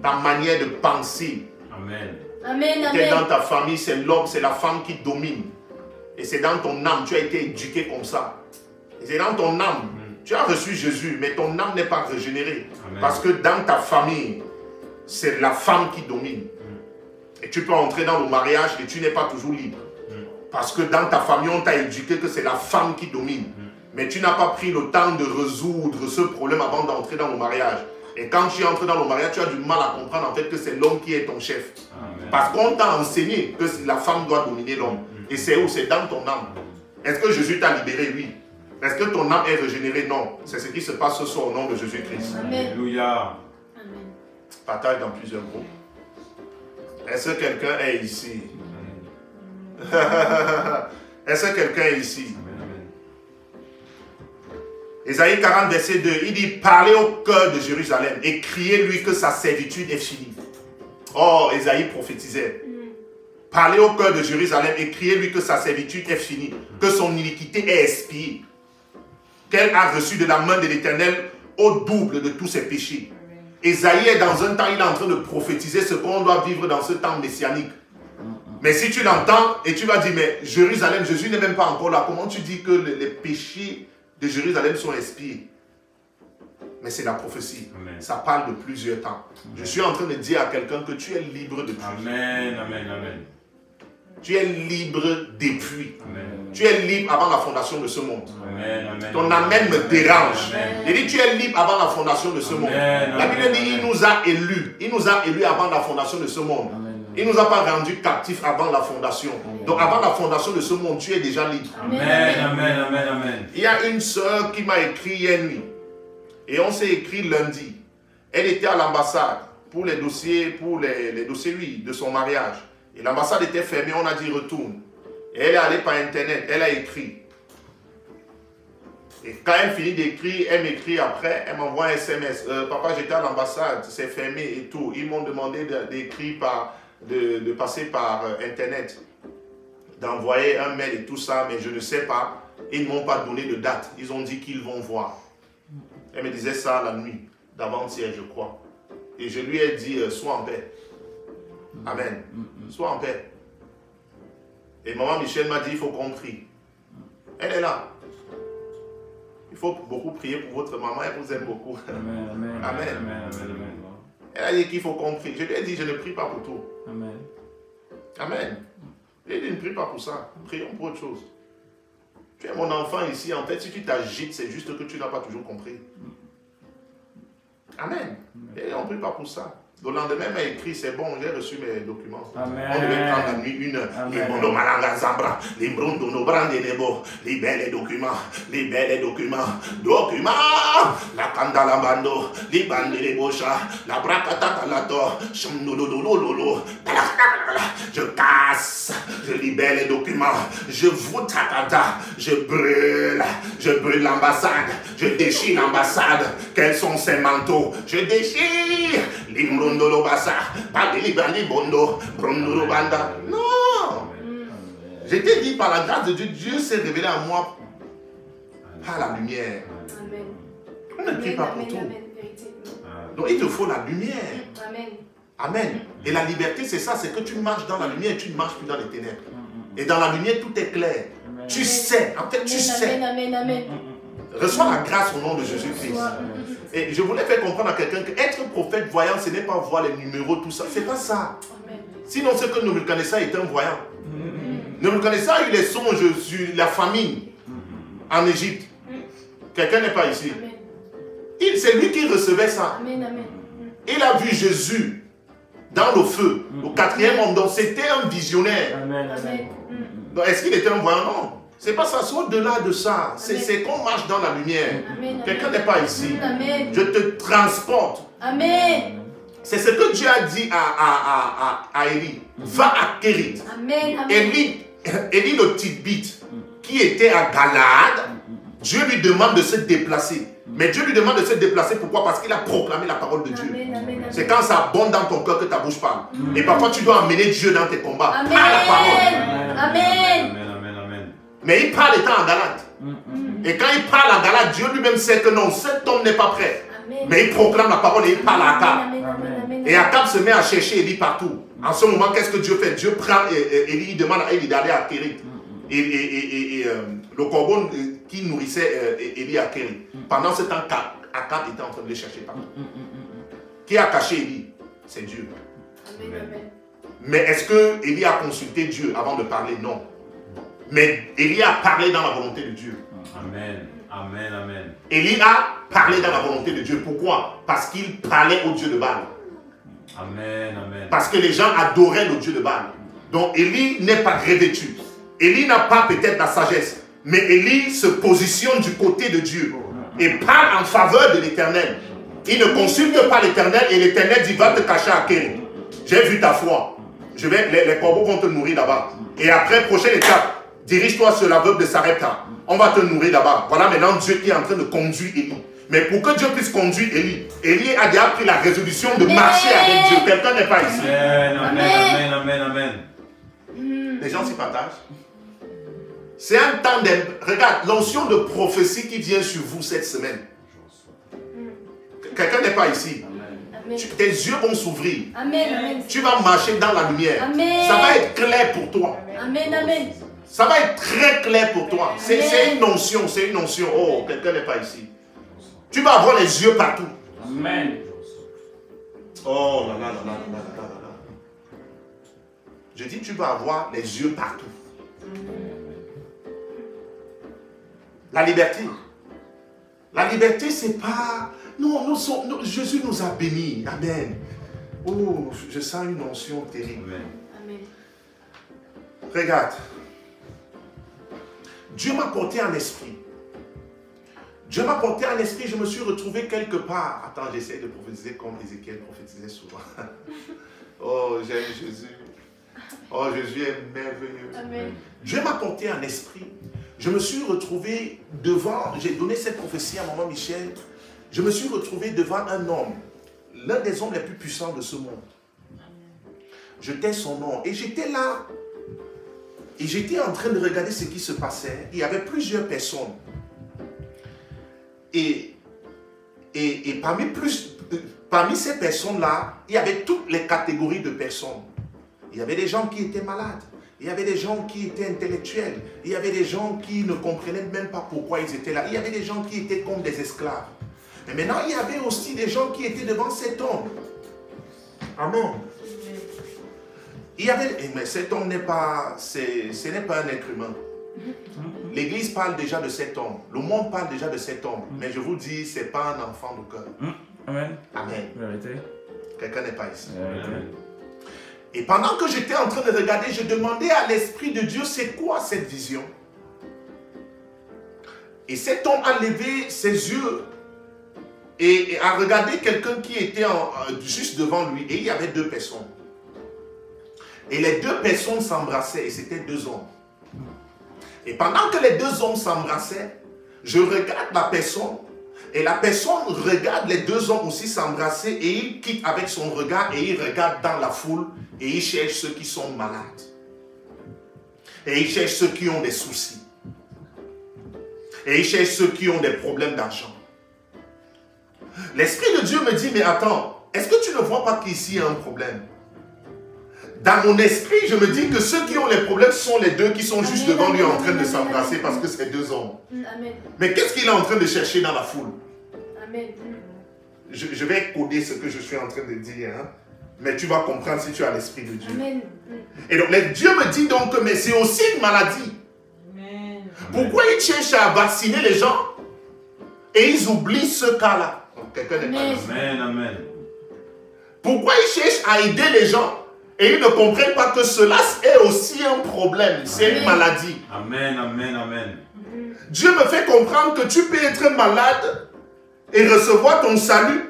Ta manière de penser. Amen. Amen, Tu es dans amen. ta famille, c'est l'homme, c'est la femme qui domine. Et c'est dans ton âme. Tu as été éduqué comme ça. Et c'est dans ton âme. Tu as reçu Jésus, mais ton âme n'est pas régénérée. Amen. Parce que dans ta famille, c'est la femme qui domine. Et tu peux entrer dans le mariage et tu n'es pas toujours libre. Parce que dans ta famille, on t'a éduqué que c'est la femme qui domine. Mais tu n'as pas pris le temps de résoudre ce problème avant d'entrer dans le mariage. Et quand tu entres dans le mariage, tu as du mal à comprendre en fait que c'est l'homme qui est ton chef. Amen. Parce qu'on t'a enseigné que la femme doit dominer l'homme. Et c'est où? C'est dans ton âme. Est-ce que Jésus t'a libéré? Oui. Est-ce que ton âme est régénérée? Non. C'est ce qui se passe ce soir au nom de Jésus-Christ. Alléluia. Amen. Partage dans plusieurs groupes. Est-ce que quelqu'un est ici? Est-ce que quelqu'un est ici? Amen, amen. Ésaïe 40, verset 2, il dit, parlez au cœur de Jérusalem et criez-lui que sa servitude est finie. Oh, Ésaïe prophétisait. Parlez au cœur de Jérusalem et criez-lui que sa servitude est finie, que son iniquité est expiée, qu'elle a reçu de la main de l'Éternel au double de tous ses péchés. Ésaïe est dans un temps, il est en train de prophétiser ce qu'on doit vivre dans ce temps messianique. Mais si tu l'entends et tu vas dire, mais Jérusalem, Jésus n'est même pas encore là, comment tu dis que les péchés de Jérusalem sont expiés? Mais c'est la prophétie. Amen. Ça parle de plusieurs temps. Je suis en train de dire à quelqu'un que tu es libre de tout. Amen, amen, amen. Tu es libre depuis. Amen. Tu es libre avant la fondation de ce monde. Amen. Amen. Ton amen me dérange. Amen. Il dit, tu es libre avant la fondation de ce monde. Amen. La Bible dit, il nous a élus. Il nous a élus avant la fondation de ce monde. Il ne nous a pas rendus captifs avant la fondation. Donc avant la fondation de ce monde, tu es déjà libre. Amen. Amen. Amen. Amen. Il y a une sœur qui m'a écrit hier nuit. Et on s'est écrit lundi. Elle était à l'ambassade pour les dossiers, oui, de son mariage. Et l'ambassade était fermée, on a dit retourne. Et elle est allée par internet, elle a écrit. Et quand elle finit d'écrire, elle m'écrit après, elle m'envoie un SMS. Papa, j'étais à l'ambassade, c'est fermé et tout. Ils m'ont demandé d'écrire de passer par internet, d'envoyer un mail et tout ça, mais je ne sais pas. Ils ne m'ont pas donné de date. Ils ont dit qu'ils vont voir. Elle me disait ça la nuit d'avant-hier, je crois. Et je lui ai dit, sois en paix. Amen. Sois en paix. Et maman Michel m'a dit, il faut qu'on prie. Elle est là. Il faut beaucoup prier pour votre maman, elle vous aime beaucoup. Amen. Amen. Amen. Amen. Amen. Elle a dit qu'il faut qu'on prie. Je lui ai dit, je ne prie pas pour tout. Amen. Amen. Je lui ai dit, ne prie pas pour ça. Prions pour autre chose. Tu es mon enfant ici, en fait, si tu t'agites, c'est juste que tu n'as pas toujours compris. Amen. Et on ne prie pas pour ça. Le lendemain, elle m'a écrit, c'est bon, j'ai reçu mes documents. Amen. On devait prendre la nuit une. Les bondo malanga zambra, les brondo no brande nebo, les belles documents, les belles documents. Documents, la kandala bando, les bandes les bocha, la bracata lato, chamnololololo. Je casse, je libère les documents, je vous tatata, je brûle l'ambassade, je déchire l'ambassade. Quels sont ces manteaux? Je déchire l'imbrondolo bassa, pas de libani bondo, brondolo banda. Non! Je t'ai dit par la grâce de Dieu, Dieu s'est révélé à moi par la lumière. Amen. On ne prie pas pour tout. Amen. Vérité. Donc il te faut la lumière. Amen. Amen. Et la liberté, c'est ça, c'est que tu marches dans la lumière et tu ne marches plus dans les ténèbres. Et dans la lumière, tout est clair. Tu sais, en fait, tu sais. Amen. Amen. Amen. Reçois la grâce au nom de Jésus-Christ. Et je voulais faire comprendre à quelqu'un que être prophète voyant, ce n'est pas voir les numéros, tout ça. C'est pas ça. Amen. Sinon, c'est que Nebuchadnezzar était un voyant. Nebuchadnezzar a eu les songes sur la famine en Égypte. Quelqu'un n'est pas ici. Amen. C'est lui qui recevait ça. Amen. Amen. Il a vu Jésus dans le feu, au 4e homme. Donc c'était un visionnaire. Amen. Amen. Donc est-ce qu'il était un voyant? Non. C'est pas ça, c'est au-delà de ça. C'est qu'on marche dans la lumière. Amen. Quelqu'un n'est pas ici. Amen. Je te transporte. Amen. C'est ce que Dieu a dit à Élie. Va à Kérit. Amen. Amen. Élie le Titbite, qui était à Galaad, Dieu lui demande de se déplacer. Mais Dieu lui demande de se déplacer, pourquoi? Parce qu'il a proclamé la parole de Dieu. Amen. Amen. C'est quand ça abonde dans ton cœur que ta bouche parle. Et parfois tu dois emmener Dieu dans tes combats. Amen. Par la parole. Amen. Mais il parle étant en Galate. Et quand il parle en Galate, Dieu lui-même sait que non, cet homme n'est pas prêt. Amen. Mais il proclame la parole et il parle à Akab. Amen. Amen. Amen. Et Akab se met à chercher Élie partout. En ce moment, qu'est-ce que Dieu fait? Dieu prend Élie, il demande à Élie d'aller à Kérit. Et le corbeau qui nourrissait Élie à Kérit. Pendant ce temps, Akab était en train de le chercher partout. Qui a caché Élie? C'est Dieu. Amen. Amen. Mais est-ce que Élie a consulté Dieu avant de parler? Non. Mais Élie a parlé dans la volonté de Dieu. Amen. Amen. Amen. Élie a parlé dans la volonté de Dieu. Pourquoi? Parce qu'il parlait au Dieu de Baal. Amen. Amen. Parce que les gens adoraient le Dieu de Baal. Donc Élie n'est pas revêtu. Élie n'a pas peut-être la sagesse. Mais Élie se positionne du côté de Dieu. Et parle en faveur de l'Éternel. Il ne consulte pas l'Éternel. Et l'Éternel dit, va te cacher à Kérit. J'ai vu ta foi. Les corbeaux vont te nourrir là-bas. Et après, prochaine étape. Dirige-toi sur la veuve de Sarepta. On va te nourrir là-bas. Voilà maintenant Dieu qui est en train de conduire Élie. Mais pour que Dieu puisse conduire Élie, Élie a déjà pris la résolution de marcher avec Dieu. Quelqu'un n'est pas ici. Amen. Amen. Amen. Les gens s'y partagent. C'est un temps de... Regarde, l'onction de prophétie qui vient sur vous cette semaine. Quelqu'un n'est pas ici. Amen. Tes yeux vont s'ouvrir. Amen. Amen. Tu vas marcher dans la lumière. Amen. Ça va être clair pour toi. Amen. Amen. Ça va être très clair pour toi. C'est Amen. une onction, c'est une onction. Oh, quelqu'un n'est pas ici. Tu vas avoir les yeux partout. Amen. Oh là là là là là là là là. Je dis, tu vas avoir les yeux partout. La liberté. La liberté, c'est pas... Non, Jésus nous a bénis. Amen. Oh, je sens une onction terrible. Amen. Regarde. Dieu m'a porté un esprit. Dieu m'a porté un esprit, je me suis retrouvé quelque part. Attends, j'essaie de prophétiser comme Ézéchiel prophétisait souvent. Oh, j'aime Jésus. Oh, Jésus est merveilleux. Amen. Dieu m'a porté un esprit. Je me suis retrouvé devant, j'ai donné cette prophétie à maman Michel. Je me suis retrouvé devant un homme, l'un des hommes les plus puissants de ce monde. Je tais son nom et j'étais là. Et j'étais en train de regarder ce qui se passait. Il y avait plusieurs personnes. Et parmi ces personnes-là, il y avait toutes les catégories de personnes. Il y avait des gens qui étaient malades. Il y avait des gens qui étaient intellectuels. Il y avait des gens qui ne comprenaient même pas pourquoi ils étaient là. Il y avait des gens qui étaient comme des esclaves. Mais maintenant, il y avait aussi des gens qui étaient devant cet homme. Amen. Il y avait, mais cet homme n'est pas, ce n'est pas un être humain. L'Église parle déjà de cet homme. Le monde parle déjà de cet homme. Mais je vous dis, ce n'est pas un enfant de cœur. Amen. Amen. Vérité. Quelqu'un n'est pas ici. Amen. Et pendant que j'étais en train de regarder, je demandais à l'Esprit de Dieu, c'est quoi cette vision? Et cet homme a levé ses yeux et a regardé quelqu'un qui était juste devant lui. Et il y avait deux personnes. Et les deux personnes s'embrassaient et c'était deux hommes. Et pendant que les deux hommes s'embrassaient, je regarde la personne et la personne regarde les deux hommes aussi s'embrasser et il quitte avec son regard et il regarde dans la foule et il cherche ceux qui sont malades. Et il cherche ceux qui ont des soucis. Et il cherche ceux qui ont des problèmes d'argent. L'Esprit de Dieu me dit, mais attends, est-ce que tu ne vois pas qu'ici il y a un problème? Dans mon esprit, je me dis que ceux qui ont les problèmes sont les deux qui sont juste devant lui en train de s'embrasser parce que c'est deux hommes. Amen. Mais qu'est-ce qu'il est en train de chercher dans la foule? Amen. Je vais coder ce que je suis en train de dire, hein? Mais tu vas comprendre si tu as l'Esprit de Dieu. Amen. Et donc, Dieu me dit donc que mais c'est aussi une maladie. Amen. Pourquoi ils cherchent à vacciner les gens et ils oublient ce cas-là? Quelqu'un n'est pas Amen. ici. Amen. Amen. Pourquoi ils cherchent à aider les gens et ils ne comprennent pas que cela est aussi un problème, c'est une maladie. Amen. Amen. Amen. Dieu me fait comprendre que tu peux être malade et recevoir ton salut.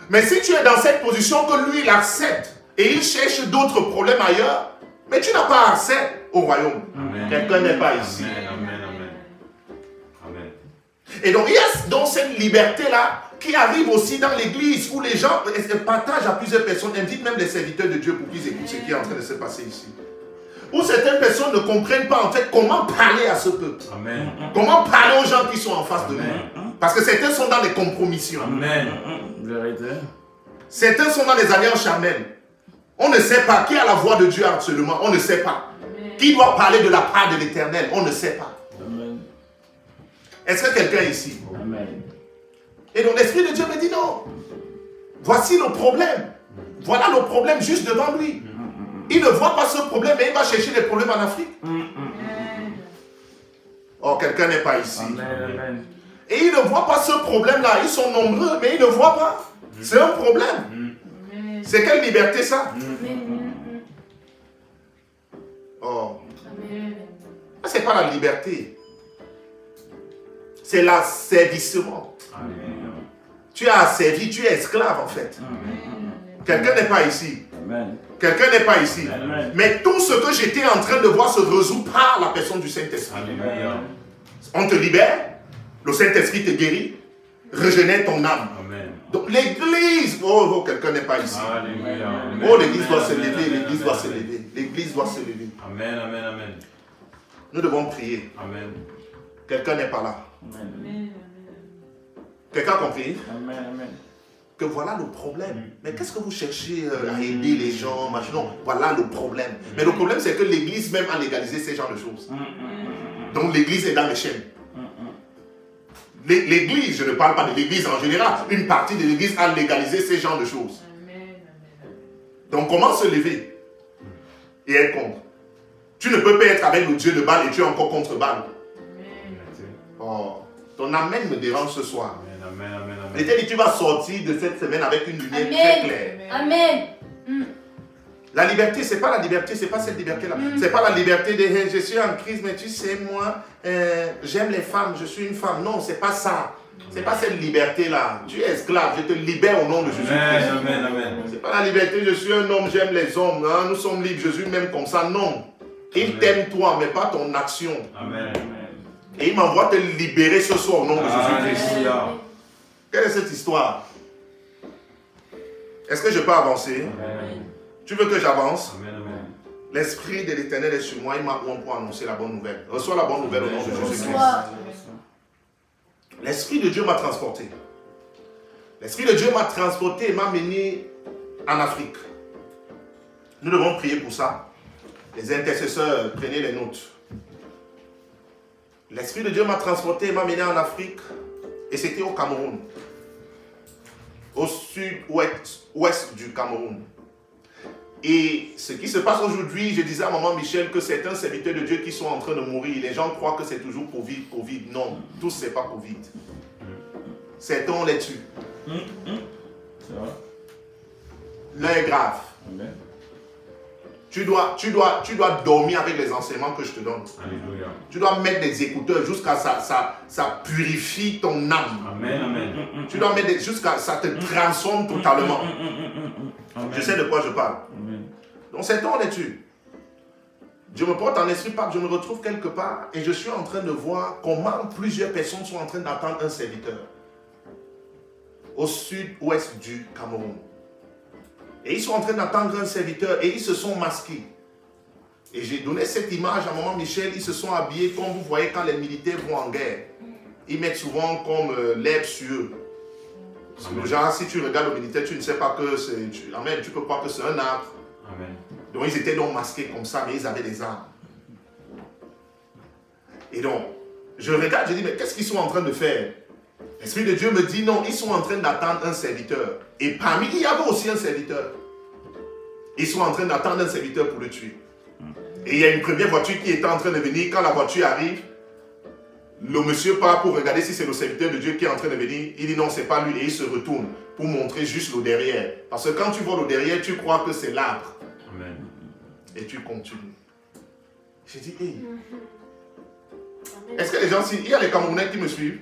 Mais si tu es dans cette position que lui, il accepte et il cherche d'autres problèmes ailleurs, mais tu n'as pas accès au royaume. Amen. Quelqu'un n'est pas ici. Amen. Amen. Amen. Amen. Et donc, il y a donc cette liberté-là qui arrive aussi dans l'église où les gens partagent à plusieurs personnes, invitent même les serviteurs de Dieu pour qu'ils écoutent ce qui est en train de se passer ici. Où certaines personnes ne comprennent pas en fait comment parler à ce peuple. Amen. Comment parler aux gens qui sont en face de Amen. nous. Parce que certains sont dans les compromissions. Amen. Vérité. Certains sont dans les alliances charnelles. On ne sait pas qui a la voix de Dieu absolument. On ne sait pas. Qui doit parler de la part de l'Éternel. On ne sait pas. Amen. Est-ce que quelqu'un est ici? Amen. Et donc l'Esprit de Dieu me dit non. Voici le problème. Voilà le problème juste devant lui. Il ne voit pas ce problème et il va chercher les problèmes en Afrique. Oh, quelqu'un n'est pas ici. Amen. Et il ne voit pas ce problème-là. Ils sont nombreux, mais ils ne voient pas. C'est un problème. C'est quelle liberté ça? Oh, c'est pas la liberté. C'est l'asservissement. Amen. Tu as asservi, tu es esclave en fait. Quelqu'un n'est pas ici. Amen. Quelqu'un n'est pas ici. Amen. Mais tout ce que j'étais en train de voir se résout par la personne du Saint-Esprit. Alléluia. On te libère, le Saint-Esprit te guérit, régénère ton âme. Amen. Donc l'église, oh, quelqu'un n'est pas ici. Alléluia. Oh, l'église doit se Amen. lever, Amen. l'église doit se Amen. lever. L'église doit se lever. Amen. Amen. Amen. Nous devons prier. Amen. Quelqu'un n'est pas là. Amen. Quelqu'un a compris Amen. Amen. que voilà le problème. Mais qu'est-ce que vous cherchez à aider les gens, machin? Non, voilà le problème. Mais le problème, c'est que l'église même a légalisé ces genres de choses. Donc l'église est dans les chaînes. L'église, je ne parle pas de l'église en général, une partie de l'église a légalisé ces genres de choses. Donc comment se lever? et être contre. Tu ne peux pas être avec le Dieu de Baal et tu es encore contre Baal. Oh, ton amen me dérange ce soir. Amen, amen, amen. Et tu vas sortir de cette semaine avec une lumière très Amen. claire. Amen. La liberté, c'est pas la liberté, c'est pas cette liberté-là. C'est pas la liberté de hey, je suis en crise, mais tu sais, moi, j'aime les femmes, je suis une femme. Non, c'est pas ça. C'est pas cette liberté-là. Tu es esclave, je te libère au nom de Jésus. Amen, amen, amen. C'est pas la liberté, je suis un homme, j'aime les hommes. Hein, nous sommes libres, Jésus m'aime comme ça. Non. Il t'aime toi, mais pas ton action. Amen. Et il m'envoie te libérer ce soir au nom de Jésus-Christ. Alléluia. Quelle est cette histoire? Est-ce que je peux avancer? Amen. Tu veux que j'avance? Amen, amen. L'Esprit de l'Éternel est sur moi, il m'a oint pour annoncer la bonne nouvelle. Reçois la bonne nouvelle au nom de Jésus-Christ. L'Esprit de Dieu m'a transporté. L'Esprit de Dieu m'a transporté et m'a mené en Afrique. Nous devons prier pour ça. Les intercesseurs, prenez les notes. L'Esprit de Dieu m'a transporté et m'a mené en Afrique. Et c'était au Cameroun. Au sud-ouest du Cameroun. Et ce qui se passe aujourd'hui, je disais à maman Michel que certains serviteurs de Dieu qui sont en train de mourir, les gens croient que c'est toujours Covid, Covid. Non, tous c'est pas Covid. Certains on les tue. L'un est grave. Amen. Tu dois dormir avec les enseignements que je te donne. Alléluia. Tu dois mettre des écouteurs jusqu'à ça purifie ton âme. Amen, amen. Tu dois mettre jusqu'à ça te transforme totalement. Je sais de quoi je parle. Amen. Donc c'est on les tue. Je me porte en esprit, Pape, je me retrouve quelque part et je suis en train de voir comment plusieurs personnes sont en train d'attendre un serviteur au sud-ouest du Cameroun. Et ils sont en train d'attendre un serviteur et ils se sont masqués. Et j'ai donné cette image à maman Michel, ils se sont habillés comme vous voyez quand les militaires vont en guerre. Ils mettent souvent comme l'herbe sur eux. Genre, si tu regardes le militaire, tu ne sais pas que c'est... Amen, tu peux croire que c'est un arbre. Amen. Donc ils étaient donc masqués comme ça, mais ils avaient des armes. Et donc, je regarde, je dis, mais qu'est-ce qu'ils sont en train de faire? L'Esprit de Dieu me dit, non, ils sont en train d'attendre un serviteur. Et parmi, il y avait aussi un serviteur. Ils sont en train d'attendre un serviteur pour le tuer. Et il y a une première voiture qui était en train de venir. Quand la voiture arrive, le monsieur part pour regarder si c'est le serviteur de Dieu qui est en train de venir. Il dit non, c'est pas lui. Et il se retourne pour montrer juste le derrière. Parce que quand tu vois le derrière, tu crois que c'est l'arbre. Amen. Et tu continues. J'ai dit, hey. Est-ce que les gens, il y a les Camerounais qui me suivent?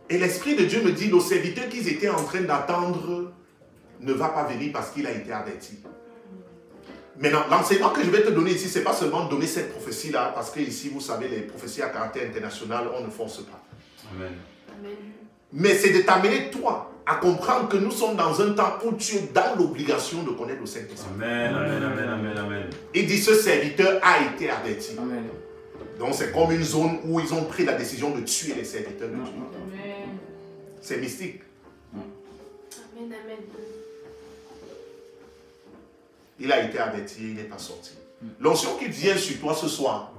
Et l'Esprit de Dieu me dit, le serviteur qu'ils étaient en train d'attendre ne va pas venir parce qu'il a été averti. Maintenant, l'enseignement que je vais te donner ici, ce n'est pas seulement donner cette prophétie-là, parce que ici, vous savez, les prophéties à caractère international, on ne force pas. Amen. Mais c'est de t'amener, toi, à comprendre que nous sommes dans un temps où tu es dans l'obligation de connaître le Saint-Esprit. Amen, amen, amen, amen, amen. Il dit, ce serviteur a été averti. Amen. Donc c'est comme une zone où ils ont pris la décision de tuer les serviteurs de Dieu. C'est mystique. Amen, amen. Il a été averti, il n'est pas sorti. L'onction qui vient sur toi ce soir,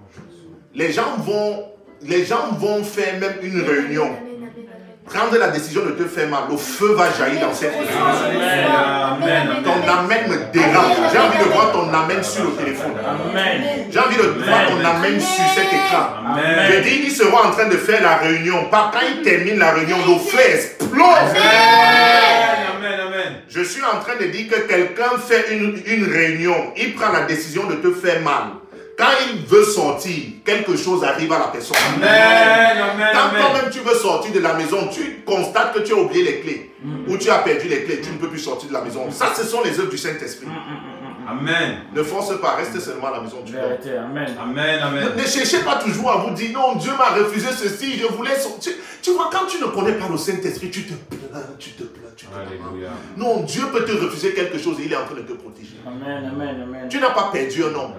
les gens vont faire même une réunion, Amen, amen, amen. prendre la décision de te faire mal. Le feu va jaillir dans cette réunion. Amen. Ton amène me dérange. J'ai envie de voir ton amène sur le téléphone. Amen. J'ai envie de voir ton amène sur cet écran. Amen. Je dis, ils seront en train de faire la réunion. Quand ils terminent la réunion, le feu explose. Amen, amen. Je suis en train de dire que quelqu'un fait une réunion, il prend la décision de te faire mal. Quand il veut sortir, quelque chose arrive à la personne. Amen, amen, Quand amen. toi-même tu veux sortir de la maison, tu constates que tu as oublié les clés. Ou tu as perdu les clés, tu ne peux plus sortir de la maison. Ça, ce sont les œuvres du Saint-Esprit. Amen. Ne force pas, reste seulement à la maison du Lord. Amen, amen. Ne cherchez pas toujours à vous dire, non, Dieu m'a refusé ceci, je voulais sortir. Tu vois, quand tu ne connais pas le Saint-Esprit, tu te plains, tu te plains, tu te plains. Alléluia. Non, Dieu peut te refuser quelque chose et il est en train de te protéger. Amen, amen, amen. Tu n'as pas perdu un homme.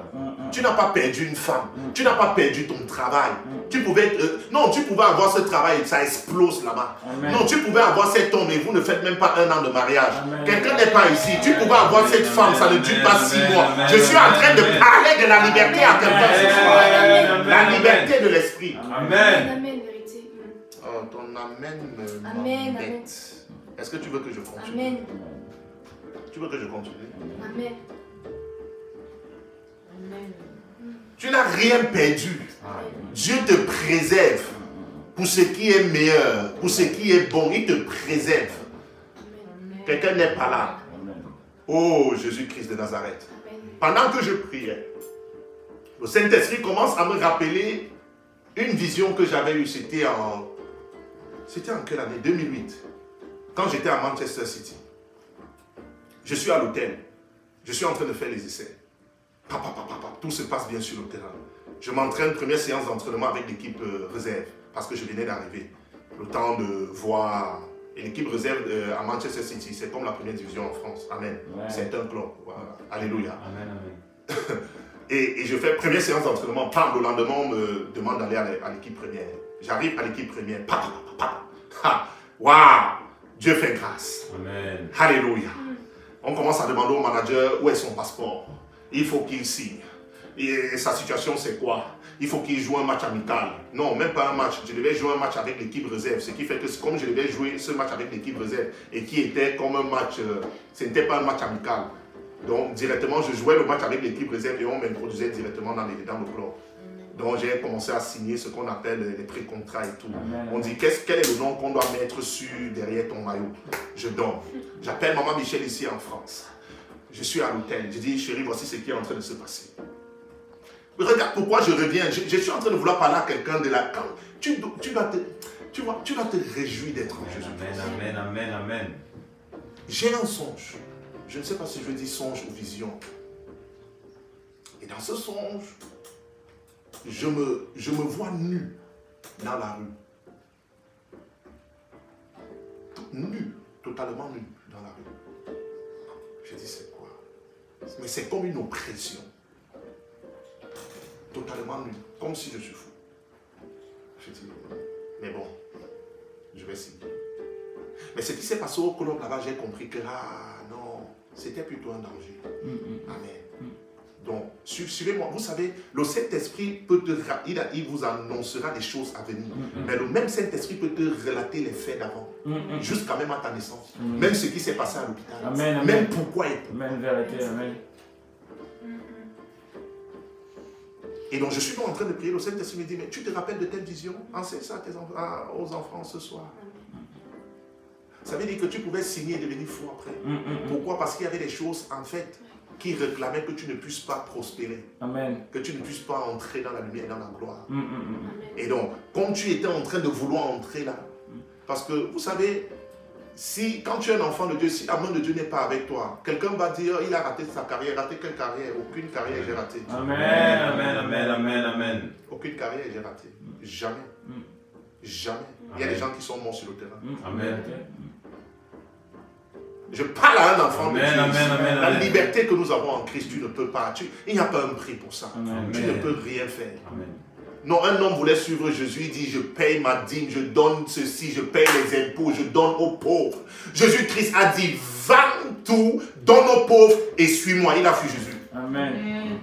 Tu n'as pas perdu une femme. Tu n'as pas perdu ton travail. Tu pouvais non, tu pouvais avoir ce travail et ça explose là-bas. Amen. Non, tu pouvais avoir cet homme et vous ne faites même pas 1 an de mariage. Amen. Quelqu'un n'est pas ici. Tu pouvais avoir cette femme, ça ne dure pas 6 mois. Amen. Je suis en train de parler de la liberté à quelqu'un ce soir. Amen. La liberté de l'esprit. Amen. Amen, vérité. Oh, ton amen Amen, m'embête. Est-ce que tu veux que je continue? Amen. Tu veux que je continue? Amen. Tu n'as rien perdu. Dieu te préserve pour ce qui est meilleur, pour ce qui est bon. Il te préserve. Quelqu'un n'est pas là. Oh, Jésus-Christ de Nazareth. Pendant que je priais, le Saint-Esprit commence à me rappeler une vision que j'avais eue. C'était en quelle année? 2008. Quand j'étais à Manchester City. Je suis à l'hôtel. Je suis en train de faire les essais. Tout se passe bien sur le terrain. Je m'entraîne, première séance d'entraînement avec l'équipe réserve. Parce que je venais d'arriver. Le temps de voir... Et l'équipe réserve à Manchester City, c'est comme la première division en France. Amen. Ouais. C'est un club. Voilà. Alléluia. Amen, amen. et je fais première séance d'entraînement. Le lendemain, on me demande d'aller à l'équipe première. J'arrive à l'équipe première. Waouh! Dieu fait grâce. Amen. Alléluia. On commence à demander au manager où est son passeport. Il faut qu'il signe. Et sa situation, c'est quoi? Il faut qu'il joue un match amical. Non, même pas un match. Je devais jouer un match avec l'équipe réserve. Ce qui fait que comme je devais jouer ce match avec l'équipe réserve et qui était comme un match, ce n'était pas un match amical. Donc directement, je jouais le match avec l'équipe réserve et on m'introduisait directement dans le club. Donc j'ai commencé à signer ce qu'on appelle les pré-contrats et tout. On dit quel est le nom qu'on doit mettre derrière ton maillot. Je donne. J'appelle maman Michel ici en France. Je suis à l'hôtel. Je dis chérie, voici ce qui est en train de se passer. Regarde pourquoi je reviens. Je suis en train de vouloir parler à quelqu'un de la... Tu vas te réjouir d'être en Jésus. Amen, amen, amen. J'ai un songe. Je ne sais pas si je dis songe ou vision. Et dans ce songe, je me vois nu dans la rue. Nu, totalement nu dans la rue. Je dis c'est quoi? Mais c'est comme une oppression. Totalement nu, comme si je suis fou. Je dis, mais bon, je vais signer. Mais ce qui s'est passé au club là-bas, j'ai compris que non, c'était plutôt un danger. Amen. Donc, suivez-moi. Vous savez, le Saint-Esprit peut il vous annoncera des choses à venir. Mais le même Saint-Esprit peut te relater les faits d'avant. Jusqu'à même à ta naissance. Même ce qui s'est passé à l'hôpital. Amen, même pourquoi et pourquoi. Amen, vérité, amen. Et donc je suis donc en train de prier, le Saint-Esprit me dit, mais tu te rappelles de telle vision? Enseigne ça aux enfants ce soir. Ça veut dire que tu pouvais signer et devenir fou après. Pourquoi? Parce qu'il y avait des choses en fait qui réclamaient que tu ne puisses pas prospérer. Amen. Que tu ne puisses pas entrer dans la lumière et dans la gloire. Et donc, comme tu étais en train de vouloir entrer là, parce que vous savez, quand tu es un enfant de Dieu, si la main de Dieu n'est pas avec toi, quelqu'un va dire, il a raté sa carrière. Raté quelle carrière? Aucune carrière j'ai raté. Amen, amen, amen, amen, amen. Aucune carrière j'ai raté. Jamais. Jamais. Il y a des gens qui sont morts sur le terrain. Amen. Je parle à un enfant de Dieu. Amen, la liberté que nous avons en Christ, tu ne peux pas. Il n'y a pas un prix pour ça. Tu ne peux rien faire. Amen. Non, un homme voulait suivre Jésus, il dit, je paye ma dîme, je donne ceci, je paye les impôts, je donne aux pauvres. Jésus-Christ a dit, vends tout, donne aux pauvres et suis-moi. Il a fui Jésus. Amen.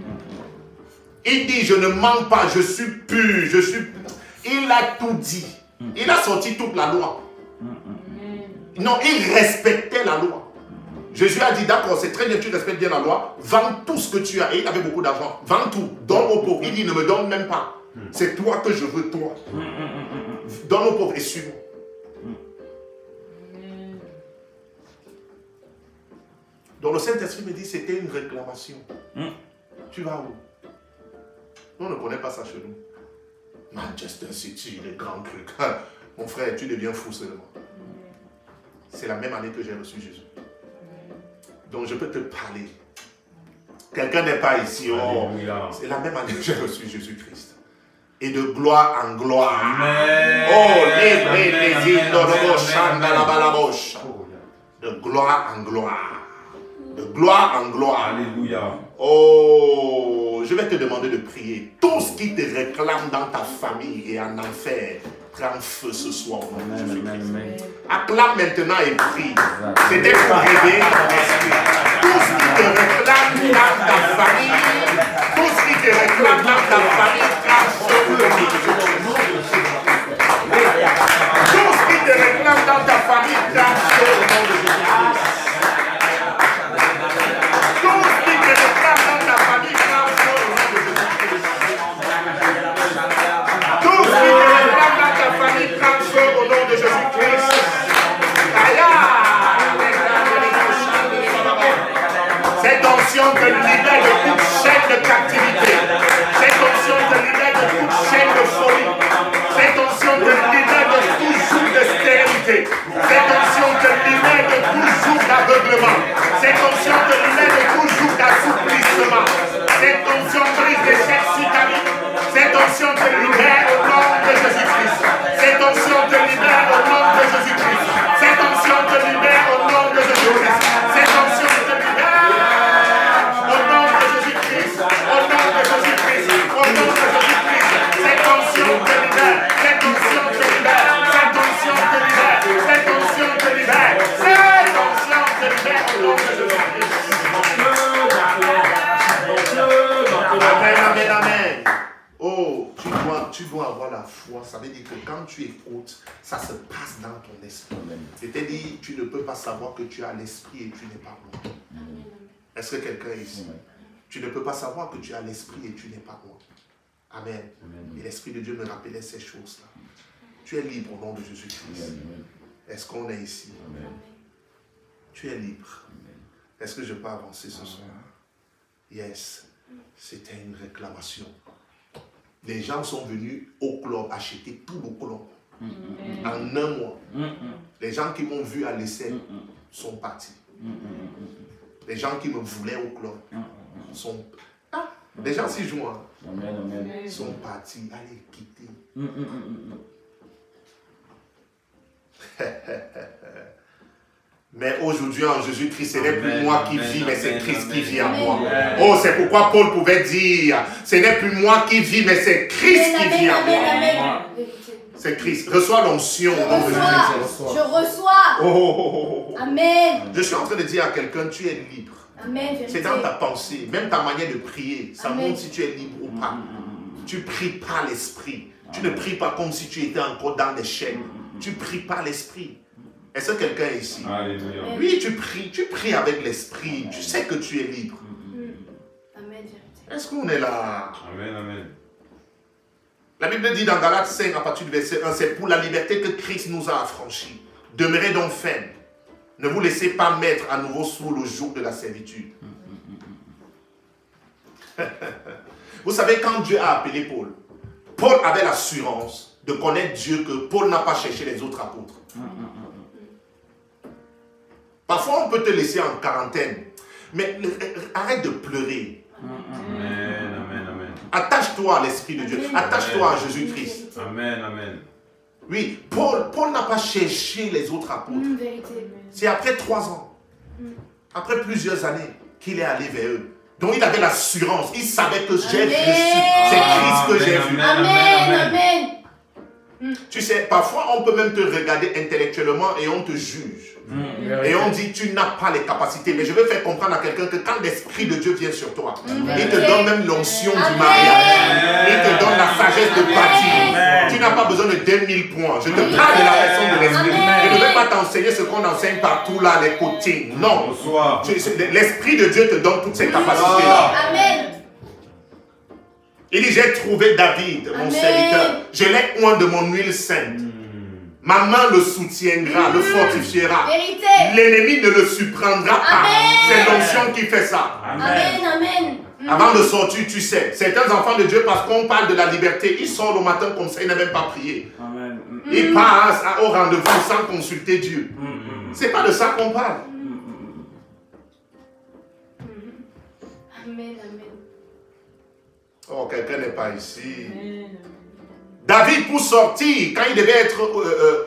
Il dit, je ne mens pas, je suis pur, je suis... Il a tout dit. Il a sorti toute la loi. Non, il respectait la loi. Jésus a dit, d'accord, c'est très bien, tu respectes bien la loi, vends tout ce que tu as. Et il avait beaucoup d'argent. Vends tout, donne aux pauvres. Il dit, ne me donne même pas. C'est toi que je veux, toi. Donne aux pauvres et suis-moi. Donc le Saint-Esprit me dit, c'était une réclamation. Tu vas où? Nous, on ne connaît pas ça chez nous. Manchester City, les grands trucs. Mon frère, tu deviens fou seulement. C'est la même année que j'ai reçu Jésus. Donc je peux te parler. Quelqu'un n'est pas ici. Oh, c'est la même année que j'ai reçu Jésus-Christ. Et de gloire en gloire. Amen. Oh, de gloire en gloire. De gloire en gloire. Alléluia. Oh, je vais te demander de prier. Tout ce qui te réclame dans ta famille et en enfer, prends feu ce soir. Acclame maintenant et prie. C'était pour réveiller ton esprit. Tout ce qui te réclame dans ta famille, tout ce qui te réclame dans ta famille, prends feu. Tout ce qui te réclame dans ta famille, prends feu. onction te libère de toute chaîne de captivité. Cette onction te libère de toute chaîne de folie. Cette onction te libère de tout joug de stérilité. Cette onction te libère de tout joug d'aveuglement. Cette onction te libère de tout joug d'assouplissement. Cette onction brise des chaînes sataniques. Cette onction te libère au nom de Jésus-Christ. Cette onction te libère au nom de Jésus-Christ. Cette onction te libère au nom de Jésus-Christ. Cette onction te libère au nom de Jésus-Christ. Au nom de Jésus-Christ. Au nom de Jésus-Christ. Cette onction te libère. Cette onction te libère. Cette onction te libère. Cette onction te libère. Cette onction te libère au nom de Jésus-Christ. Amen, amen, amen. Oh, tu dois avoir la foi. Ça veut dire que quand tu écoutes, ça se passe dans ton esprit. C'est-à-dire, tu ne peux pas savoir que tu as l'esprit et tu n'es pas loin. Est-ce que quelqu'un est ici? Tu ne peux pas savoir que tu as l'esprit et tu n'es pas loin. Amen. Et l'Esprit de Dieu me rappelait ces choses-là. Tu es libre au nom de Jésus-Christ. Est-ce qu'on est ici? Tu es libre. Est-ce que je peux avancer ce soir? Yes. C'était une réclamation. Les gens sont venus au club acheter tout le club en un mois. Les gens qui m'ont vu à l'essai sont partis. Les gens qui me voulaient au club sont... Les gens s'y jouent. Sont partis. Allez, quitter. Mais aujourd'hui, en Jésus-Christ, ce n'est plus moi qui vis, mais c'est Christ qui vit en moi. Oh, c'est pourquoi Paul pouvait dire, ce n'est plus moi qui vis, mais c'est Christ qui vit en moi. C'est Christ. Reçois l'onction. Je reçois. Amen. Je suis en train de dire à quelqu'un, tu es libre. Amen. C'est dans ta pensée, même ta manière de prier. Ça montre si tu es libre ou pas. Tu pries par l'esprit. Tu ne pries pas comme si tu étais encore dans des chaînes. Tu pries par l'esprit. Est-ce que quelqu'un est ici? Alléluia. Oui, tu pries avec l'esprit. Tu sais que tu es libre. Amen. Est-ce qu'on est là? Amen, amen. La Bible dit dans Galates 5, à partir du verset 1, c'est pour la liberté que Christ nous a affranchis. Demeurez donc fermes. Ne vous laissez pas mettre à nouveau sous le joug de la servitude. Vous savez, quand Dieu a appelé Paul, Paul avait l'assurance de connaître Dieu que Paul n'a pas cherché les autres apôtres. Parfois, on peut te laisser en quarantaine, mais arrête de pleurer. Amen, amen, amen. Attache-toi à l'Esprit de Dieu. Attache-toi à Jésus-Christ. Amen, amen. Oui, Paul n'a pas cherché les autres apôtres. C'est après 3 ans, après plusieurs années, qu'il est allé vers eux. Donc il avait l'assurance, il savait que j'ai reçu, c'est Christ que j'ai vu. Amen, amen. Tu sais, parfois on peut même te regarder intellectuellement et on te juge. Et on dit, tu n'as pas les capacités. Mais je veux faire comprendre à quelqu'un que quand l'Esprit de Dieu vient sur toi, il te donne même l'onction du mariage. Il te donne la sagesse de bâtir. Tu n'as pas besoin de 2000 points. Je te parle de la personne de l'Esprit. Je ne vais pas t'enseigner ce qu'on enseigne partout là, les coachings. Non. L'Esprit de Dieu te donne toutes ces capacités-là. Amen. Il dit, j'ai trouvé David, mon serviteur. Je l'ai oint de mon huile sainte. Ma main le soutiendra, le fortifiera. L'ennemi ne le surprendra pas. C'est l'onction qui fait ça. Amen, amen. Avant de sortir, tu sais, certains enfants de Dieu, parce qu'on parle de la liberté, ils sortent le matin comme ça, ils n'ont même pas prié. Ils passent au rendez-vous sans consulter Dieu. C'est pas de ça qu'on parle. Amen, amen. Oh, quelqu'un n'est pas ici. David, pour sortir, quand il devait être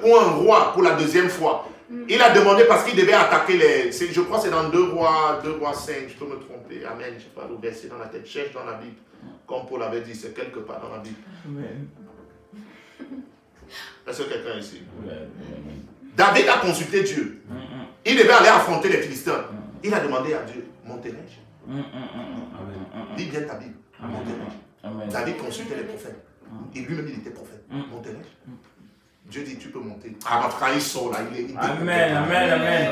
un roi pour la deuxième fois, il a demandé parce qu'il devait attaquer les... Je crois que c'est dans 2 rois 5, je peux me tromper. Amen, je n'ai pas le verset dans la tête. Cherche dans la Bible. Comme Paul avait dit, c'est quelque part dans la Bible. Est-ce que quelqu'un ici? David a consulté Dieu. Il devait aller affronter les Philistins. Il a demandé à Dieu, monterai-je? Lis bien ta Bible. Monterai-je? David consultait les prophètes. Et lui-même, il était prophète. Monterai-je? Dieu dit, tu peux monter. Ah, quand il sort là, il dit. Amen, amen, amen.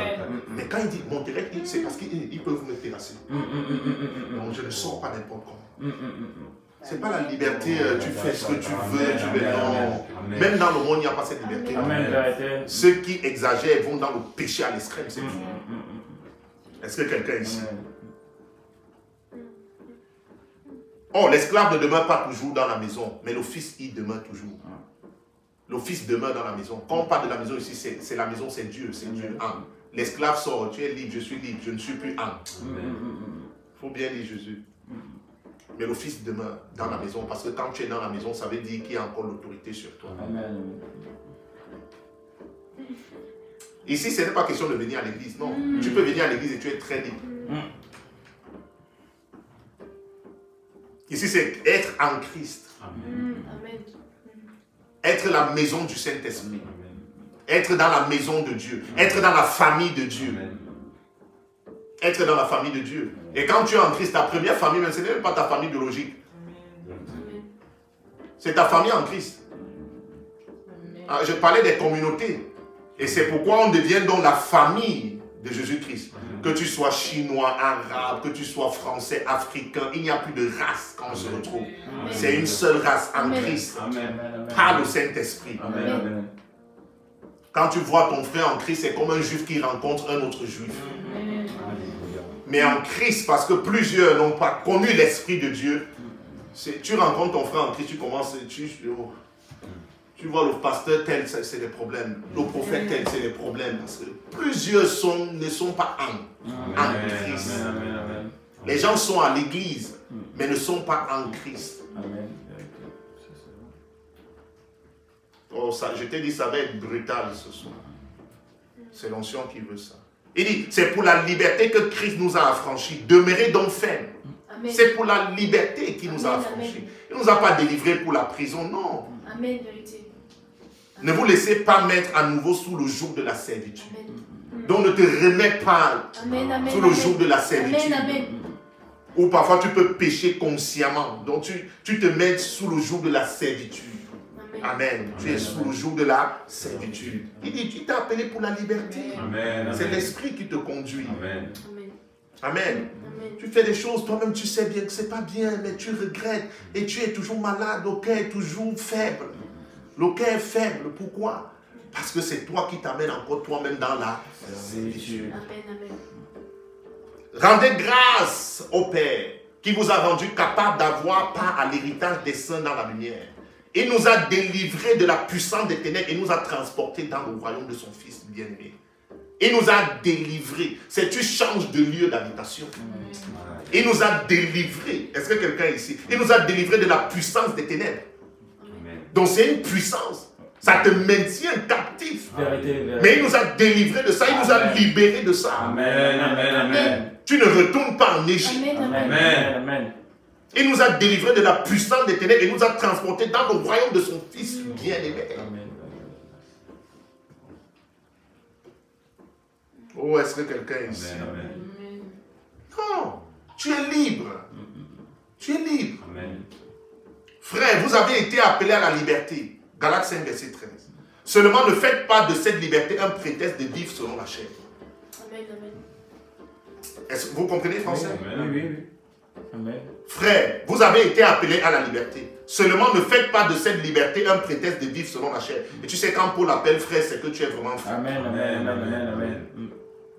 Mais quand il dit monterai, c'est parce qu'ils peuvent me terrasser. Donc je ne sors pas n'importe comment. C'est pas la liberté, tu fais ce que tu veux, tu veux. Non. Même dans le monde, il n'y a pas cette liberté. Ceux qui exagèrent vont dans le péché à l'extrême, c'est tout. Est-ce que quelqu'un ici? Oh, l'esclave ne demeure pas toujours dans la maison, mais le fils y demeure toujours. Le fils demeure dans la maison. Quand on parle de la maison ici, c'est la maison, c'est Dieu, c'est Dieu. L'esclave sort, tu es libre, je suis libre, je ne suis plus âme. Il faut bien lire Jésus. Mais le fils demeure dans la maison, parce que quand tu es dans la maison, ça veut dire qu'il y a encore l'autorité sur toi. Amen. Ici, ce n'est pas question de venir à l'église, non. Tu peux venir à l'église et tu es très libre. Ici, c'est être en Christ. Amen. Être la maison du Saint-Esprit. Être dans la maison de Dieu. Être dans la famille de Dieu. Être dans la famille de Dieu. Et quand tu es en Christ, ta première famille, même, ce n'est même pas ta famille biologique. C'est ta famille en Christ. Ah, je parlais des communautés. Et c'est pourquoi on devient donc la famille de Jésus-Christ. Que tu sois chinois, arabe, que tu sois français, africain, il n'y a plus de race quand on se retrouve. C'est une seule race en Christ. Par le Saint-Esprit. Quand tu vois ton frère en Christ, c'est comme un juif qui rencontre un autre juif. Mais en Christ, parce que plusieurs n'ont pas connu l'Esprit de Dieu, tu rencontres ton frère en Christ, tu commences, tu vois le pasteur tel, c'est des problèmes. Le prophète tel, c'est des problèmes. Parce que plusieurs ne sont pas en Christ. Les gens sont à l'église, mais ne sont pas en Christ. Oh, ça, je t'ai dit, ça va être brutal ce soir. C'est l'onction qui veut ça. Il dit, c'est pour la liberté que Christ nous a affranchis. Demeurez donc fermes. C'est pour la liberté qu'il nous a affranchis. Il ne nous a pas délivrés pour la prison, non. Amen, vérité. Ne vous laissez pas mettre à nouveau sous le joug de la servitude. Donc ne te remets pas sous le joug de la servitude. Ou parfois tu peux pécher consciemment. Donc tu te mets sous le joug de la servitude. Amen. Tu es sous le joug de la servitude. Il dit, tu t'es appelé pour la liberté. C'est l'esprit qui te conduit. Amen. Tu fais des choses, toi-même tu sais bien que c'est pas bien, mais tu regrettes et tu es toujours malade, le cœur est toujours faible. Le cœur est faible, pourquoi? Parce que c'est toi qui t'amènes encore toi-même dans la servitude. Rendez grâce au Père qui vous a rendu capable d'avoir part à l'héritage des saints dans la lumière. Il nous a délivrés de la puissance des ténèbres et nous a transportés dans le royaume de son Fils bien-aimé. Il nous a délivrés. C'est tu changes de lieu d'habitation. Il nous a délivrés. Est-ce que quelqu'un est ici? Il nous a délivrés de la puissance des ténèbres. Donc c'est une puissance. Ça te maintient captif. Mais il nous a délivrés de ça. Il nous a libérés de ça. Amen. Tu ne retournes pas en Égypte. Amen. Il nous a délivrés de la puissance des ténèbres et nous a transportés dans le royaume de son Fils bien-aimé. Oh, est-ce que quelqu'un est ici? Non, tu es libre. Tu es libre. Frère, vous avez été appelés à la liberté. Galates 5, verset 13. Seulement ne faites pas de cette liberté un prétexte de vivre selon la chair. Est-ce que vous comprenez français? Oui. Amen. Frère, vous avez été appelés à la liberté. Seulement ne faites pas de cette liberté un prétexte de vivre selon la chair. Et tu sais, quand Paul appelle frère, c'est que tu es vraiment frère. Amen.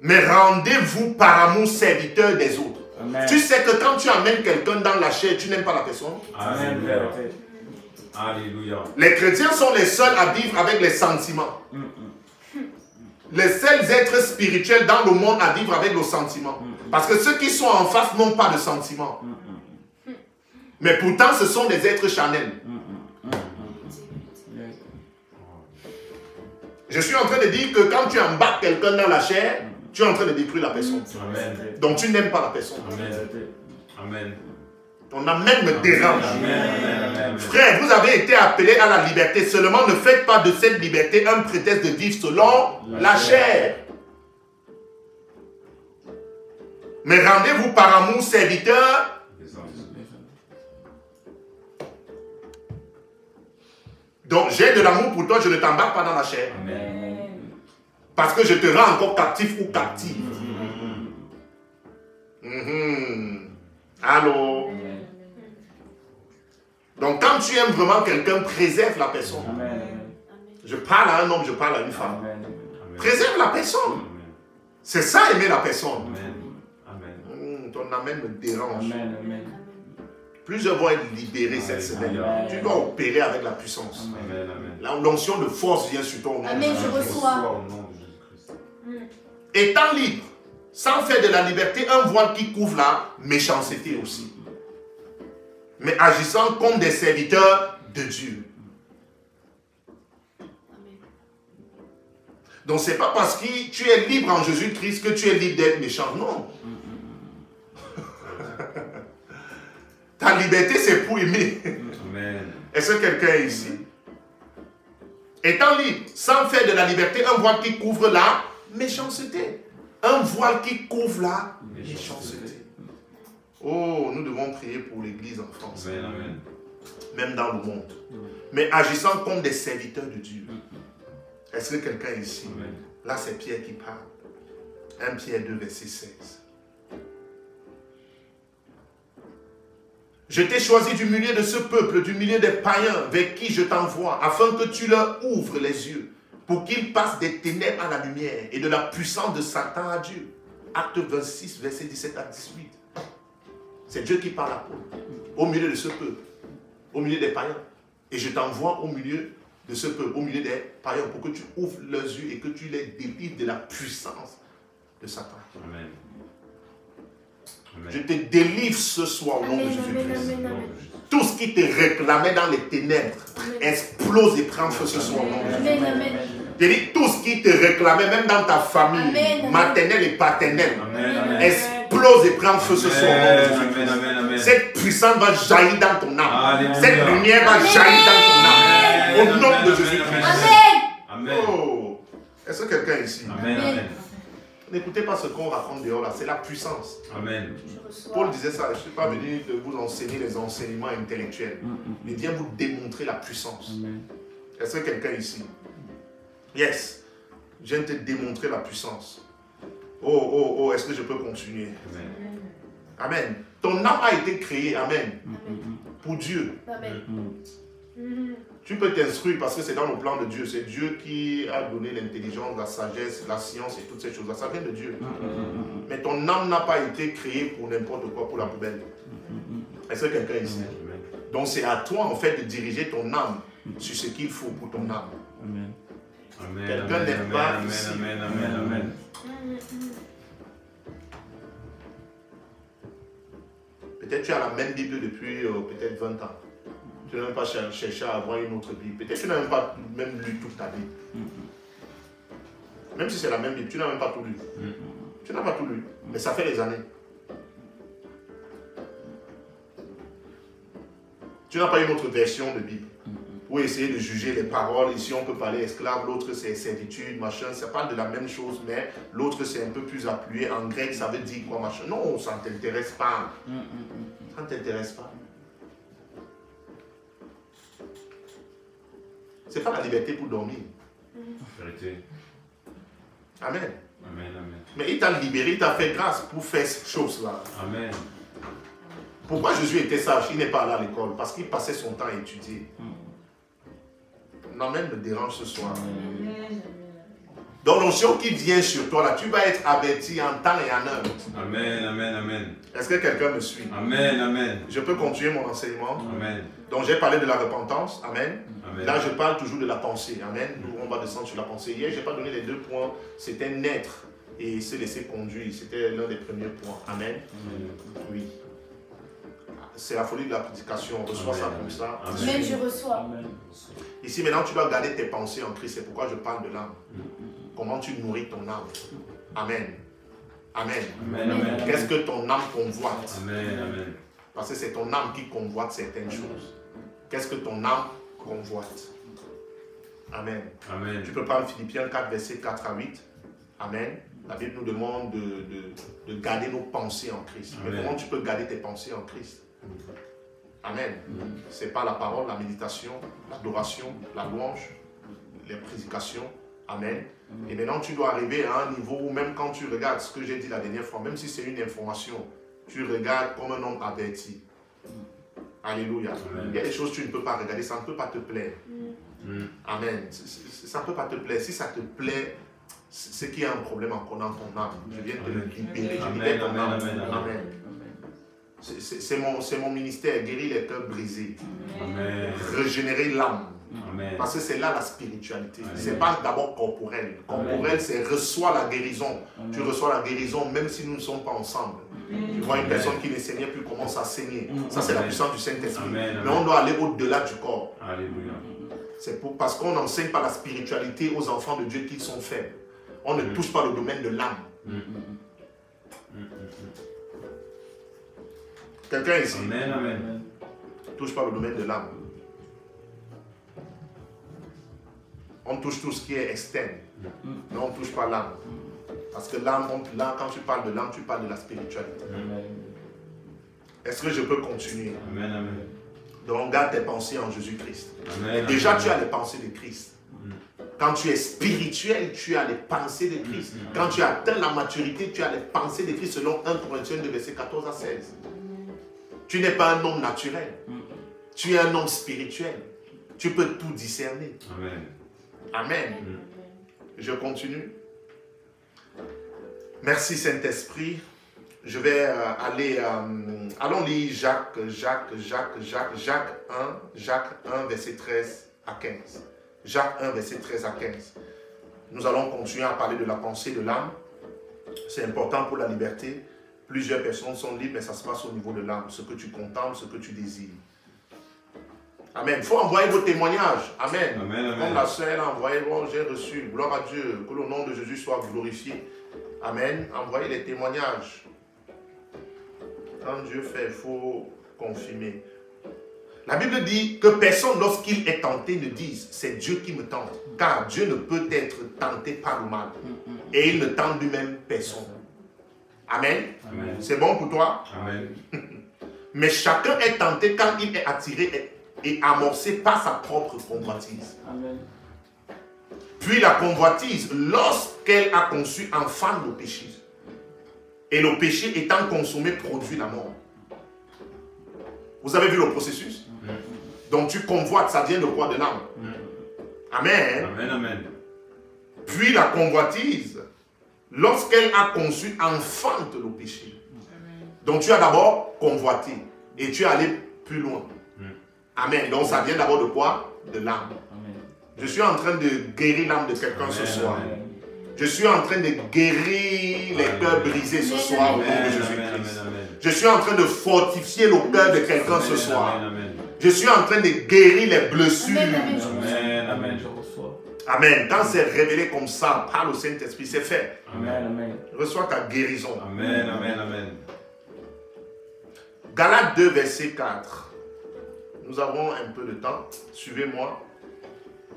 Mais rendez-vous par amour serviteur des autres. Amen. Tu sais que quand tu amènes quelqu'un dans la chair, tu n'aimes pas la personne. Amen. Alléluia. Les chrétiens sont les seuls à vivre avec les sentiments. Les seuls êtres spirituels dans le monde à vivre avec le sentiment. Parce que ceux qui sont en face n'ont pas de sentiments. Mais pourtant, ce sont des êtres charnels. Je suis en train de dire que quand tu embarques quelqu'un dans la chair, tu es en train de détruire la personne. Amen. Donc tu n'aimes pas la personne. Amen. Ton amène me dérange. Amen. Frère, vous avez été appelés à la liberté. Seulement ne faites pas de cette liberté un prétexte de vivre selon la chair. Mais rendez-vous par amour serviteur. Donc j'ai de l'amour pour toi, je ne t'embarque pas dans la chair. Amen. Parce que je te rends encore captif ou captive. Allô? Donc quand tu aimes vraiment quelqu'un, préserve la personne. Je parle à un homme, je parle à une femme. Préserve la personne. C'est ça, aimer la personne. Ton amen me dérange. Plusieurs vont être libérés cette semaine. Tu dois opérer avec la puissance. Amen, amen. L'onction de force vient sur toi au nom de Amen, Jésus. je reçois. Au nom de Jésus-Christ. Étant libre, sans faire de la liberté un voile qui couvre la méchanceté aussi. Mais agissant comme des serviteurs de Dieu. Donc ce n'est pas parce que tu es libre en Jésus-Christ que tu es libre d'être méchant. Non. Ta liberté, c'est pour aimer. Amen. Est-ce que quelqu'un est ici? Étant libre, sans faire de la liberté un voile qui couvre la méchanceté. Un voile qui couvre la méchanceté. Oh, nous devons prier pour l'Église en France. Amen, amen. Même dans le monde. Mais agissant comme des serviteurs de Dieu. Est-ce que quelqu'un est ici? Amen. Là, c'est Pierre qui parle. 1 Pierre 2, verset 16. Je t'ai choisi du milieu de ce peuple, du milieu des païens vers qui je t'envoie, afin que tu leur ouvres les yeux, pour qu'ils passent des ténèbres à la lumière et de la puissance de Satan à Dieu. Acte 26, verset 17 à 18. C'est Dieu qui parle à Paul, au milieu de ce peuple, au milieu des païens. Et je t'envoie au milieu de ce peuple, au milieu des païens, pour que tu ouvres leurs yeux et que tu les délivres de la puissance de Satan. Amen. Amen. Je te délivre ce soir au nom de Amen, Jésus-Christ. amen, amen. Tout ce qui te réclamait dans les ténèbres explose et prend feu ce soir au nom de Jésus-Christ. Amen, amen. Je dis tout ce qui te réclamait, même dans ta famille, Amen. maternelle et paternelle, Amen, amen. explose et prend feu ce soir au nom de Amen, Jésus-Christ. amen, amen. Cette puissance va jaillir dans ton âme. Alléluia. Cette lumière va jaillir dans ton âme. Au nom de Amen, Jésus-Christ. Amen. Amen. Oh, est-ce que quelqu'un est ici? Amen, amen. N'écoutez pas ce qu'on raconte dehors là, c'est la puissance. Amen. Je reçois. Paul disait ça, je ne suis pas venu de vous enseigner les enseignements intellectuels, mais viens vous démontrer la puissance. Est-ce que quelqu'un ici? Yes. Je viens te démontrer la puissance. Oh, est-ce que je peux continuer? Amen. Amen. Ton âme a été créée, amen, pour Dieu. Amen. Tu peux t'instruire parce que c'est dans le plan de Dieu. C'est Dieu qui a donné l'intelligence, la sagesse, la science et toutes ces choses-là. Ça vient de Dieu. Mais ton âme n'a pas été créée pour n'importe quoi, pour la poubelle. Est-ce que quelqu'un est ici? Donc c'est à toi en fait de diriger ton âme sur ce qu'il faut pour ton âme. Amen. Quelqu'un Amen, n'est amen, pas amen, ici. amen, amen, amen. Peut-être tu as la même Bible depuis peut-être 20 ans. Tu n'as même pas cherché à avoir une autre Bible. Peut-être tu n'as même pas même lu toute ta Bible. Même si c'est la même Bible, tu n'as même pas tout lu. Tu n'as pas tout lu, mais ça fait des années. Tu n'as pas une autre version de Bible pour essayer de juger les paroles. Ici, on peut parler esclave, l'autre c'est servitude, machin. Ça parle de la même chose, mais l'autre c'est un peu plus appuyé. En grec, ça veut dire quoi, machin. Non, ça ne t'intéresse pas. Ça ne t'intéresse pas. Ce n'est pas la liberté pour dormir. Vérité. Amen. Amen, amen. Mais il t'a libéré, il t'a fait grâce pour faire ces choses-là. Amen. Pourquoi Jésus était sage? Il n'est pas allé à l'école parce qu'il passait son temps à étudier. L'amen me dérange ce soir. Donc l'onction qui vient sur toi, là, tu vas être averti en temps et en heure. Amen, amen, amen. Est-ce que quelqu'un me suit? Amen, amen. Je peux continuer mon enseignement? Amen. Donc j'ai parlé de la repentance. Amen. Amen. Là, je parle toujours de la pensée. Amen. Nous, on va descendre sur la pensée. Hier, je n'ai pas donné les 2 points. C'était naître et se laisser conduire. C'était l'un des premiers points. Amen. Oui. C'est la folie de la prédication. On reçoit ça comme ça. Amen, je reçois. Ici, maintenant, tu dois garder tes pensées en Christ. C'est pourquoi je parle de l'âme. Comment tu nourris ton âme. Amen. Amen. Amen, amen. Qu'est-ce que ton âme convoite? Amen, amen. Parce que c'est ton âme qui convoite certaines choses. Qu'est-ce que ton âme convoite? Amen. Amen. Tu peux prendre Philippiens 4, verset 4 à 8. Amen. La Bible nous demande de garder nos pensées en Christ. Mais Amen. comment tu peux garder tes pensées en Christ? Amen. C'est pas la parole, la méditation, l'adoration, la louange, les prédications. Amen. Et maintenant, tu dois arriver à un niveau où même quand tu regardes ce que j'ai dit la dernière fois, même si c'est une information, tu regardes comme un homme averti. Alléluia. Amen. Il y a des choses que tu ne peux pas regarder, ça ne peut pas te plaire. Amen. Ça ne peut pas te plaire. Si ça te plaît, c'est qu'il y a un problème encore dans ton âme. Je viens de te Amen. libérer. Je Amen, libère ton amen, âme. amen, amen. Amen. C'est mon ministère, guérir les cœurs brisés. Amen. Régénérer l'âme. Amen. Parce que c'est là la spiritualité. Ce n'est pas d'abord corporel. Corporel, c'est reçois la guérison. Tu reçois la guérison même si nous ne sommes pas ensemble. Tu vois une personne qui ne saignait plus commence à saigner. Ça, c'est la puissance du Saint-Esprit. Mais on doit aller au-delà du corps. Alléluia. C'est parce qu'on n'enseigne pas la spiritualité aux enfants de Dieu qui sont faibles. On ne touche pas le domaine de l'âme. Quelqu'un ici Amen, amen. touche pas le domaine de l'âme. On touche tout ce qui est externe, mais on ne touche pas l'âme. Parce que l'âme, quand tu parles de l'âme, tu parles de la spiritualité. Est-ce que je peux continuer? Amen, amen. Donc, garde tes pensées en Jésus-Christ. Amen, Déjà, amen. tu as les pensées de Christ. Quand tu es spirituel, tu as les pensées de Christ. Quand tu atteins la maturité, tu as les pensées de Christ selon 1 Corinthiens 2, versets 14 à 16. Tu n'es pas un homme naturel. Tu es un homme spirituel. Tu peux tout discerner. Amen. Amen. Je continue. Merci Saint-Esprit. Je vais aller... allons lire Jacques 1, verset 13 à 15. Jacques 1, verset 13 à 15. Nous allons continuer à parler de la pensée de l'âme. C'est important pour la liberté. Plusieurs personnes sont libres, mais ça se passe au niveau de l'âme. Ce que tu contemples, ce que tu désires. Amen. Il faut envoyer vos témoignages. Amen. Amen, amen. Comme la sœur a envoyé, oh, j'ai reçu. Gloire à Dieu. Que le nom de Jésus soit glorifié. Amen. Envoyez les témoignages. Quand Dieu fait, il faut confirmer. La Bible dit que personne, lorsqu'il est tenté, ne dise « c'est Dieu qui me tente ». Car Dieu ne peut être tenté par le mal. Et il ne tente lui-même personne. Amen. Amen. C'est bon pour toi? Amen. Mais chacun est tenté quand il est attiré et amorcé par sa propre convoitise. Amen. Puis la convoitise, lorsqu'elle a conçu, enfante le péché. Et le péché étant consommé, produit la mort. Vous avez vu le processus? Donc tu convoites, ça vient de quoi? De l'âme. Amen. Amen, amen. Puis la convoitise, lorsqu'elle a conçu, enfante le péché. Donc tu as d'abord convoité et tu es allé plus loin. Amen. Donc ça vient d'abord de quoi? De l'âme. Je suis en train de guérir l'âme de quelqu'un ce soir. Je suis en train de guérir les cœurs brisés ce soir au nom de Jésus-Christ. Je suis en train de fortifier le cœur de quelqu'un ce soir. Je suis en train de guérir les blessures. Amen, amen. Amen. Quand c'est révélé comme ça par le Saint-Esprit, c'est fait. Amen, amen. Reçois ta guérison. Amen, amen, amen. Galates 2, verset 4. Nous avons un peu de temps. Suivez-moi.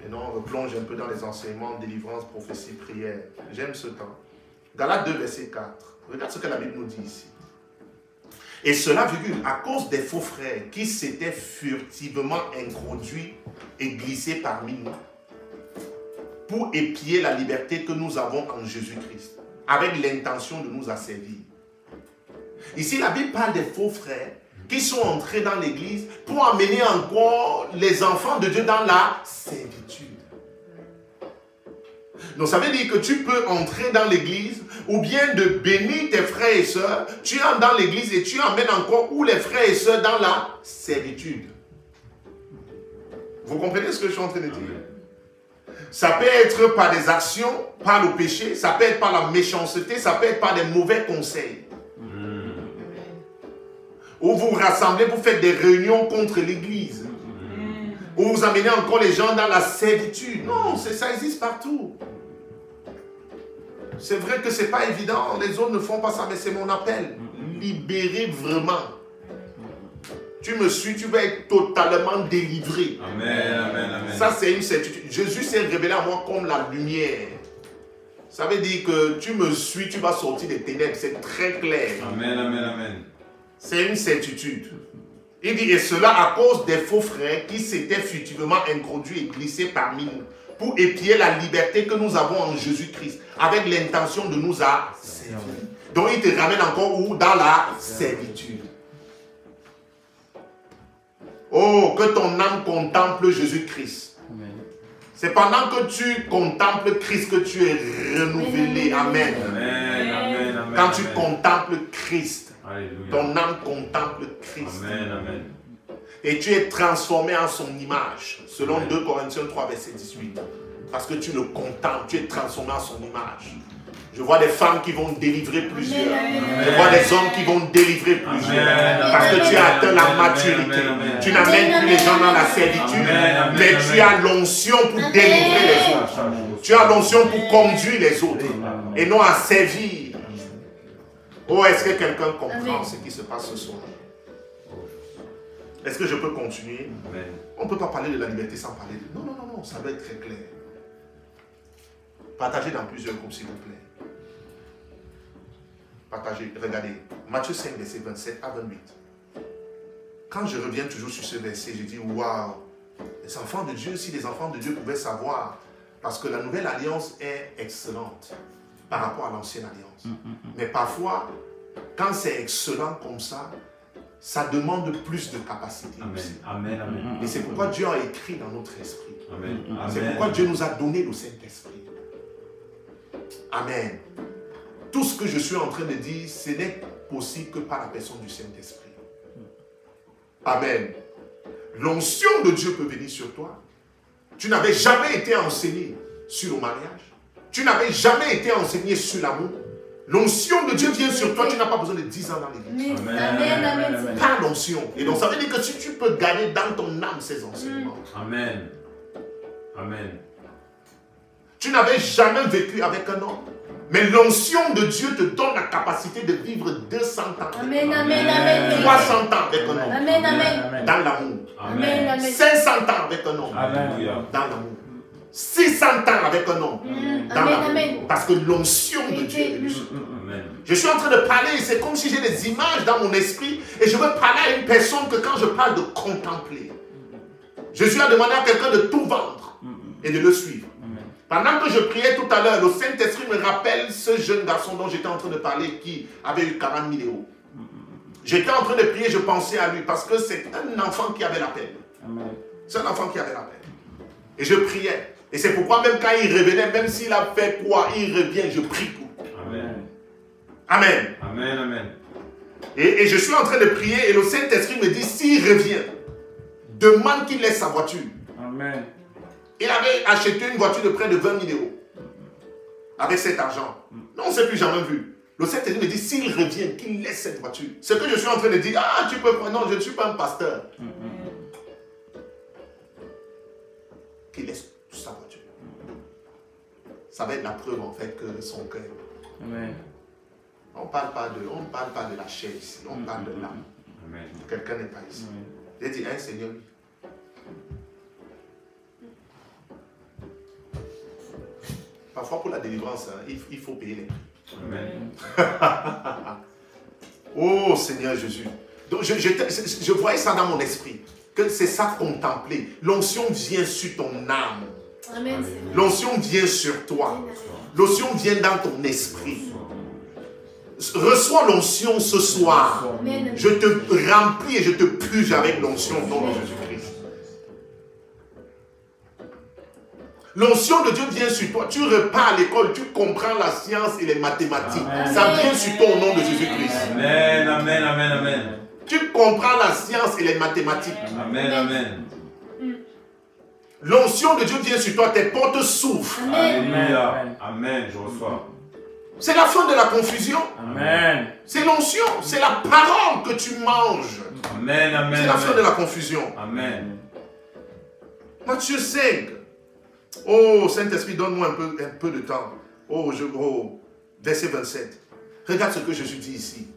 Maintenant, on replonge un peu dans les enseignements, délivrance, prophétie, prière. J'aime ce temps. Galates 2, verset 4. Regarde ce que la Bible nous dit ici. Et cela, virgule, à cause des faux frères qui s'étaient furtivement introduits et glissés parmi nous pour épier la liberté que nous avons en Jésus-Christ, avec l'intention de nous asservir. Ici, la Bible parle des faux frères qui sont entrés dans l'église pour amener encore les enfants de Dieu dans la servitude. Donc ça veut dire que tu peux entrer dans l'église ou bien de bénir tes frères et sœurs, tu entres dans l'église et tu emmènes encore ou les frères et sœurs dans la servitude. Vous comprenez ce que je suis en train de dire? Ça peut être par des actions, par le péché, ça peut être par la méchanceté, ça peut être par des mauvais conseils. Ou vous vous rassemblez, vous faites des réunions contre l'église. Ou vous amenez encore les gens dans la servitude. Non, ça existe partout. C'est vrai que ce n'est pas évident, les autres ne font pas ça, mais c'est mon appel. Libérez vraiment. Tu me suis, tu vas être totalement délivré. Amen, amen, amen. Ça, c'est une certitude. Jésus s'est révélé à moi comme la lumière. Ça veut dire que tu me suis, tu vas sortir des ténèbres. C'est très clair. Amen, amen, amen. C'est une certitude. Il dit, et cela à cause des faux frères qui s'étaient furtivement introduits et glissés parmi nous pour épier la liberté que nous avons en Jésus-Christ avec l'intention de nous asservir. Donc il te ramène encore où? Dans la servitude. Oh, que ton âme contemple Jésus-Christ. C'est pendant que tu contemples Christ que tu es renouvelé. Amen. Amen, amen, amen. Quand tu contemples Christ, Alléluia. Ton âme contemple Christ. Amen, amen. Et tu es transformé en son image, selon 2 Corinthiens 3, verset 18. Parce que tu le contemples, tu es transformé en son image. Je vois des femmes qui vont délivrer plusieurs. Je vois des hommes qui vont délivrer plusieurs. Parce que tu as atteint la maturité. Tu n'amènes plus les gens dans la servitude, mais tu as l'onction pour délivrer les autres. Tu as l'onction pour conduire les autres et non à servir. Oh, est-ce que quelqu'un comprend ce qui se passe ce soir? Est-ce que je peux continuer? On ne peut pas parler de la liberté sans parler de... Non, non, non, non, ça doit être très clair. Partagez dans plusieurs groupes, s'il vous plaît. Partagez, regardez. Matthieu 5, verset 27 à 28. Quand je reviens toujours sur ce verset, je dis, waouh, les enfants de Dieu, si les enfants de Dieu pouvaient savoir, parce que la nouvelle alliance est excellente par rapport à l'ancienne alliance. Mais parfois, quand c'est excellent comme ça, ça demande plus de capacité. Amen. Aussi. Amen. Amen. Et c'est pourquoi Dieu a écrit dans notre esprit. Amen. C'est pourquoi Dieu nous a donné le Saint-Esprit. Amen. Tout ce que je suis en train de dire, ce n'est possible que par la personne du Saint-Esprit. Amen. L'onction de Dieu peut venir sur toi. Tu n'avais jamais été enseigné sur le mariage. Tu n'avais jamais été enseigné sur l'amour. L'onction de Dieu vient sur toi, tu n'as pas besoin de 10 ans dans l'église. Amen, amen. Par l'onction. Et donc ça veut dire que si tu peux garder dans ton âme ces enseignements. Amen. Amen. Tu n'avais jamais vécu avec un homme. Mais l'onction de Dieu te donne la capacité de vivre 200 ans. Amen, amen, amen. 300 ans avec un homme. Amen, amen. Dans l'amour. Amen, amen. 500 ans avec un homme. Alléluia. Dans l'amour. 600 ans avec un homme. Dans Amen, l'amour. amen. Parce que l'onction de Dieu est venue sur toi. Amen. Je suis en train de parler, c'est comme si j'ai des images dans mon esprit et je veux parler à une personne que quand je parle de contempler, je suis à demander à quelqu'un de tout vendre et de le suivre. Pendant que je priais tout à l'heure, le Saint-Esprit me rappelle ce jeune garçon dont j'étais en train de parler qui avait eu 40 000 euros. J'étais en train de prier, je pensais à lui parce que c'est un enfant qui avait la peine. C'est un enfant qui avait la peine. Et je priais. Et c'est pourquoi même quand il revenait, même s'il a fait quoi, il revient, je prie pour. Amen. Amen. Amen. Amen. Et je suis en train de prier et le Saint-Esprit me dit, s'il revient, demande qu'il laisse sa voiture. Amen. Il avait acheté une voiture de près de 20 000 euros avec cet argent. Non, on ne s'est plus jamais vu. Le Saint-Esprit me dit, s'il revient, qu'il laisse cette voiture. Ce que je suis en train de dire, ah, tu peux pas, non, je ne suis pas un pasteur. Qu'il laisse sa voiture. Ça va être la preuve en fait que son cœur. Amen. On ne parle pas de la chair ici, on parle de l'âme. Amen. Quelqu'un n'est pas ici. J'ai dit, hein, Seigneur, oui. Parfois pour la délivrance, hein, il faut payer les prix. Amen. Oh Seigneur Jésus. Donc je voyais ça dans mon esprit. Que c'est ça contempler. L'onction vient sur ton âme. Amen. L'onction vient sur toi. L'onction vient dans ton esprit. Reçois l'onction ce soir. Amen. Je te remplis et je te purge avec l'onction au nom de Jésus-Christ. L'onction de Dieu vient sur toi. Tu repars à l'école, tu comprends la science et les mathématiques. Amen. Ça vient sur toi au nom de Jésus-Christ. Amen. Amen. Amen. Amen. Tu comprends la science et les mathématiques. Amen. Amen. L'onction de Dieu vient sur toi, tes portes s'ouvrent. Alléluia. Amen. Je reçois. C'est la fin de la confusion. Amen. C'est l'onction, c'est la parole que tu manges. Amen. Amen. C'est la fin de la Amen. confusion. Amen. Matthieu 5. Oh, Saint-Esprit, donne-moi un peu de temps. Oh, verset 27. Regarde ce que je suis dit ici.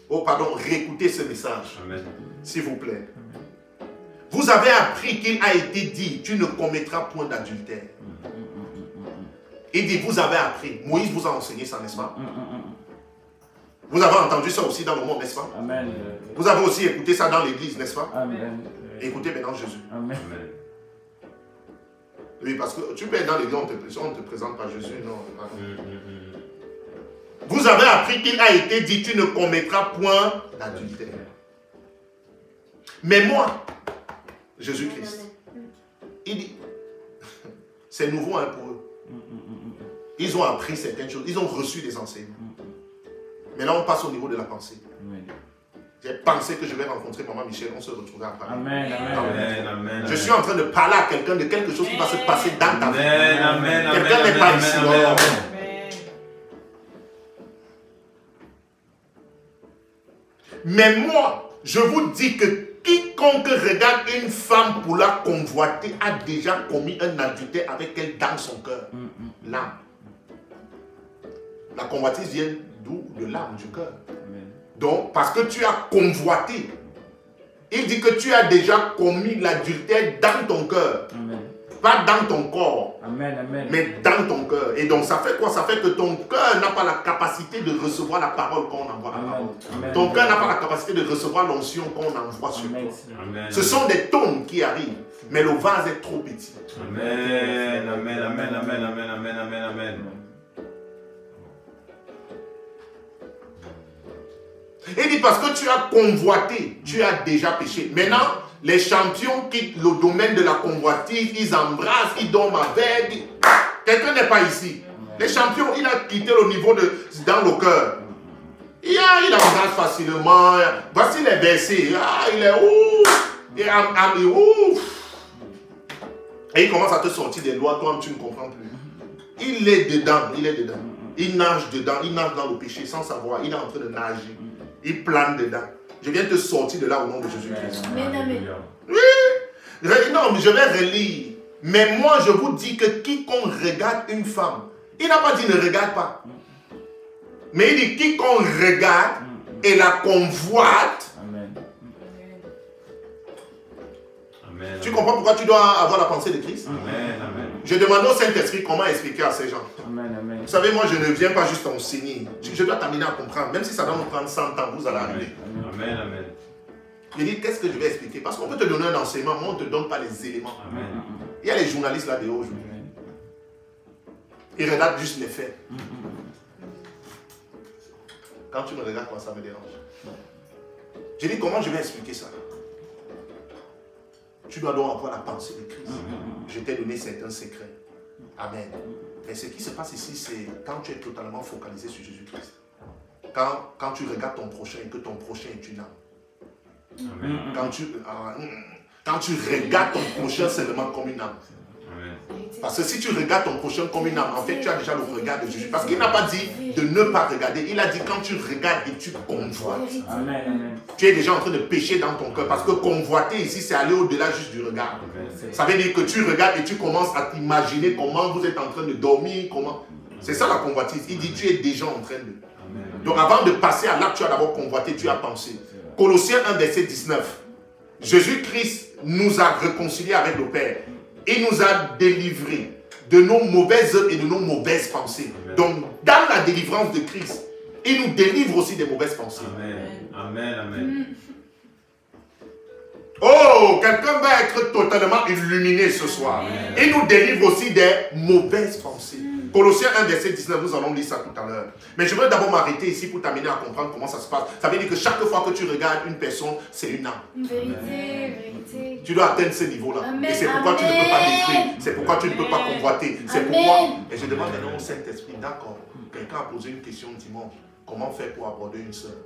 Oh, pardon, réécoutez ce message, Amen. s'il vous plaît. Vous avez appris qu'il a été dit, tu ne commettras point d'adultère. Il dit, vous avez appris. Moïse vous a enseigné ça, n'est-ce pas? Vous avez entendu ça aussi dans le monde, n'est-ce pas? Amen. Vous avez aussi écouté ça dans l'église, n'est-ce pas? Amen. Écoutez maintenant Jésus. Amen. Amen. Oui, parce que tu peux être dans l'église, on ne te présente pas Jésus, non. Vous avez appris qu'il a été dit, tu ne commettras point d'adultère. Mais moi, Jésus-Christ, il dit, c'est nouveau hein, pour eux. Ils ont appris certaines choses, ils ont reçu des enseignements. Mais là, on passe au niveau de la pensée. J'ai pensé que je vais rencontrer Maman Michel, on se retrouvera à Paris. Amen. Amen. Amen. Je suis en train de parler à quelqu'un de quelque chose qui va se passer dans ta vie. Amen. Quelqu'un n'est pas ici. Amen. Mais moi, je vous dis que quiconque regarde une femme pour la convoiter a déjà commis un adultère avec elle dans son cœur. L'âme. La convoitise vient d'où? De l'âme, du cœur. Donc, parce que tu as convoité, il dit que tu as déjà commis l'adultère dans ton cœur. Pas dans ton corps, mais dans ton cœur. Et donc, ça fait quoi? Ça fait que ton cœur n'a pas la capacité de recevoir la parole qu'on envoie. Ton cœur n'a pas la capacité de recevoir l'onction qu'on envoie sur toi. Ce sont des tonnes qui arrivent, mais le vase est trop petit. Amen. Amen. Il dit parce que tu as convoité, tu as déjà péché. Maintenant, les champions quittent le domaine de la convoitise, ils embrassent, ils dorment avec. Quelqu'un n'est pas ici. Les champions, il a quitté le niveau dans le cœur. Il embrasse facilement. Voici les versets. Il est ouf. Et il commence à te sortir des lois, toi tu ne comprends plus. Il est dedans. Il nage dedans, il nage dans le péché sans savoir. Il est en train de nager. Il plane dedans. Je viens te sortir de là au nom de Jésus-Christ. Amen. Oui. Non, mais je vais relire. Mais moi, je vous dis que quiconque regarde une femme, il n'a pas dit ne regarde pas. Mais il dit quiconque regarde et la convoite. Amen. Tu comprends pourquoi tu dois avoir la pensée de Christ? Amen. Je demande au Saint-Esprit comment expliquer à ces gens. Amen. Vous savez, moi, je ne viens pas juste enseigner. Je dois t'amener à comprendre. Même si ça doit nous prendre 100 ans, vous allez arriver. Amen. Je dis, qu'est-ce que je vais expliquer? Parce qu'on peut te donner un enseignement, mais on ne te donne pas les éléments. Amen. Il y a les journalistes là-dedans aujourd'hui. Ils regardent juste les faits. Quand tu me regardes, quoi, ça me dérange. Je dis, comment je vais expliquer ça? Tu dois donc avoir la pensée de Christ. Je t'ai donné certains secrets. Amen. Mais ce qui se passe ici, c'est quand tu es totalement focalisé sur Jésus-Christ. Quand tu regardes ton prochain et que ton prochain est une âme. Amen. Quand tu regardes ton prochain seulement comme une âme. Amen. Parce que si tu regardes ton prochain comme une âme, en fait, tu as déjà le regard de Jésus. Parce qu'il n'a pas dit de ne pas regarder. Il a dit quand tu regardes et tu convoites. Amen. Tu es déjà en train de pécher dans ton cœur. Parce que convoiter ici, c'est aller au-delà juste du regard. Ça veut dire que tu regardes et tu commences à t'imaginer comment vous êtes en train de dormir. C'est ça la convoitise. Il dit tu es déjà en train de... Donc avant de passer à l'acte, tu as d'abord convoité, tu as pensé. Colossiens 1, verset 19. Jésus-Christ nous a réconciliés avec le Père. Il nous a délivrés de nos mauvaises œuvres et de nos mauvaises pensées. Donc dans la délivrance de Christ, il nous délivre aussi des mauvaises pensées. Amen. Oh, quelqu'un va être totalement illuminé ce soir. Il nous délivre aussi des mauvaises pensées. Colossiens 1, verset 19, nous allons lire ça tout à l'heure. Mais je veux d'abord m'arrêter ici pour t'amener à comprendre comment ça se passe. Ça veut dire que chaque fois que tu regardes une personne, c'est une âme. Vérité. Tu dois atteindre ce niveau-là. Et c'est pourquoi tu ne peux pas détruire. C'est pourquoi tu ne peux pas convoiter. C'est pourquoi... Et je demande maintenant au Saint-Esprit, d'accord, quelqu'un a posé une question dimanche. Comment faire pour aborder une sœur?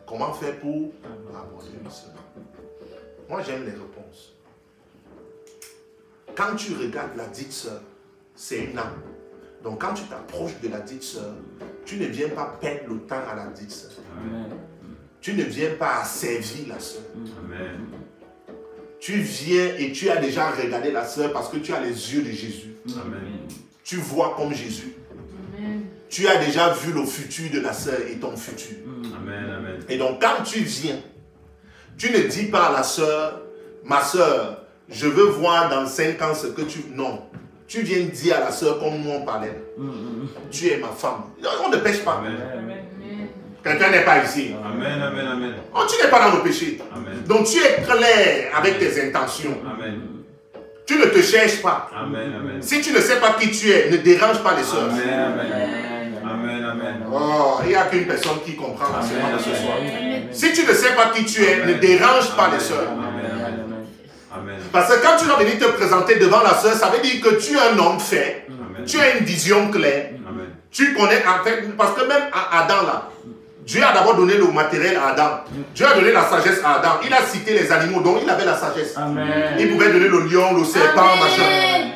Comment faire pour aborder une sœur? Moi, j'aime les réponses. Quand tu regardes la dite sœur, c'est une âme. Donc quand tu t'approches de la dite sœur, tu ne viens pas perdre le temps à la dite sœur. Tu ne viens pas asservir la sœur. Tu viens et tu as déjà regardé la sœur parce que tu as les yeux de Jésus. Tu vois comme Jésus. Tu as déjà vu le futur de la sœur et ton futur. Et donc quand tu viens, tu ne dis pas à la sœur, ma sœur, je veux voir dans 5 ans ce que tu... Non. Tu viens dire à la sœur comme nous on parlait. Tu es ma femme. On ne pêche pas. Quelqu'un n'est pas ici. Oh, tu n'es pas dans le péché. Donc tu es clair avec tes intentions. Tu ne te cherches pas. Si tu ne sais pas qui tu es, ne dérange pas les sœurs. Oh, il n'y a qu'une personne qui comprend l'enseignement de ce soir. Si tu ne sais pas qui tu es, ne dérange pas les sœurs. Parce que quand tu vas venir te présenter devant la sœur, ça veut dire que tu es un homme fait. tu as une vision claire. Amen. Tu connais en fait, parce que même à Adam là, Dieu a d'abord donné le matériel à Adam. Dieu a donné la sagesse à Adam. Il a cité les animaux, donc il avait la sagesse. Amen. Il pouvait donner le lion, le serpent, machin.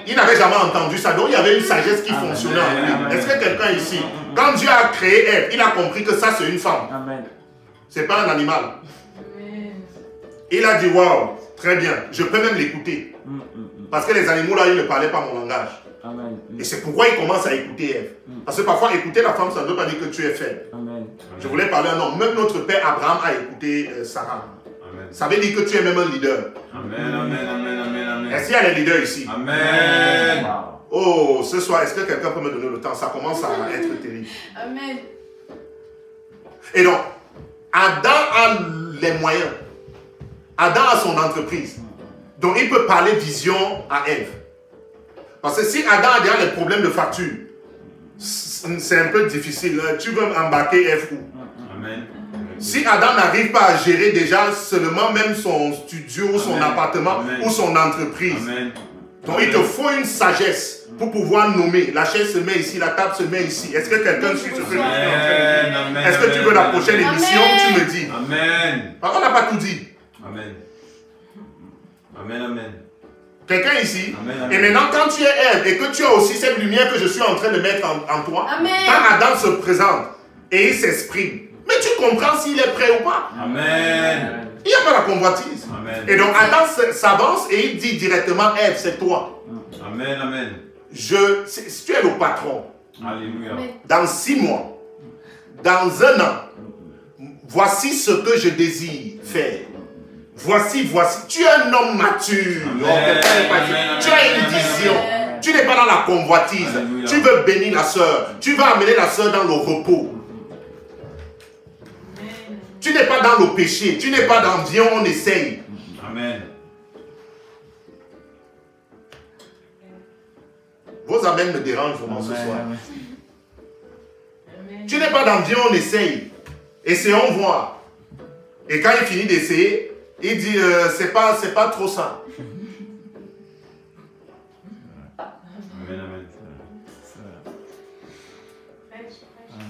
Il n'avait jamais entendu ça, donc il y avait une sagesse qui fonctionnait en lui. Est-ce que quelqu'un ici, quand Dieu a créé Ève, il a compris que ça c'est une femme. Amen. C'est pas un animal. Il a dit, waouh, très bien, je peux même l'écouter. Parce que les animaux là, ils ne parlaient pas mon langage. Amen. Et c'est pourquoi il commence à écouter Ève. Parce que parfois, écouter la femme, ça ne veut pas dire que tu es faible. Amen. Je voulais parler un homme. Même notre père Abraham a écouté Sarah. Amen. Ça veut dire que tu es même un leader. Amen. Amen. Amen. Amen. Amen. Est-ce qu'il y a des leaders ici? Amen. Oh, ce soir, est-ce que quelqu'un peut me donner le temps? Ça commence à être terrible. Amen. Et donc, Adam a les moyens. Adam a son entreprise. Donc, il peut parler vision à Ève. Parce que si Adam a déjà les problèmes de facture, c'est un peu difficile. Tu veux embarquer Ève où? Amen. Si Adam n'arrive pas à gérer déjà seulement même son studio, son Amen. appartement Amen. ou son entreprise. Amen. Donc il te faut une sagesse pour pouvoir nommer. La chaise se met ici, la table se met ici. Est-ce que quelqu'un suit ce que je suis en train de dire? Amen. Est-ce que tu veux la prochaine Amen. émission? Tu me dis. Amen. On n'a pas tout dit. Amen. Amen. Amen. Quelqu'un ici? Amen, amen. Et maintenant quand tu es Ève et que tu as aussi cette lumière que je suis en train de mettre en toi, Amen. quand Adam se présente et il s'exprime, mais tu comprends s'il est prêt ou pas. Amen. Il n'y a pas la convoitise. Amen. Et donc Adam s'avance et il dit directement, Ève, c'est toi. Amen. Amen. Si tu es le patron, Alléluia. dans 6 mois, dans 1 an, voici ce que je désire faire. Voici. Tu es un homme mature. Amen. Donc, quelqu'un est pas dit. Amen. Tu as une vision. Tu n'es pas dans la convoitise. Alléluia. Tu veux bénir la sœur. Tu vas amener la sœur dans le repos. Tu n'es pas dans le péché. Tu n'es pas dans viens, on essaye. Amen. Vos amens me dérangent vraiment ce soir. Amen. Tu n'es pas dans viens, on essaye. Essayons voir. Et quand il finit d'essayer, il dit c'est pas trop ça. Amen. Amen.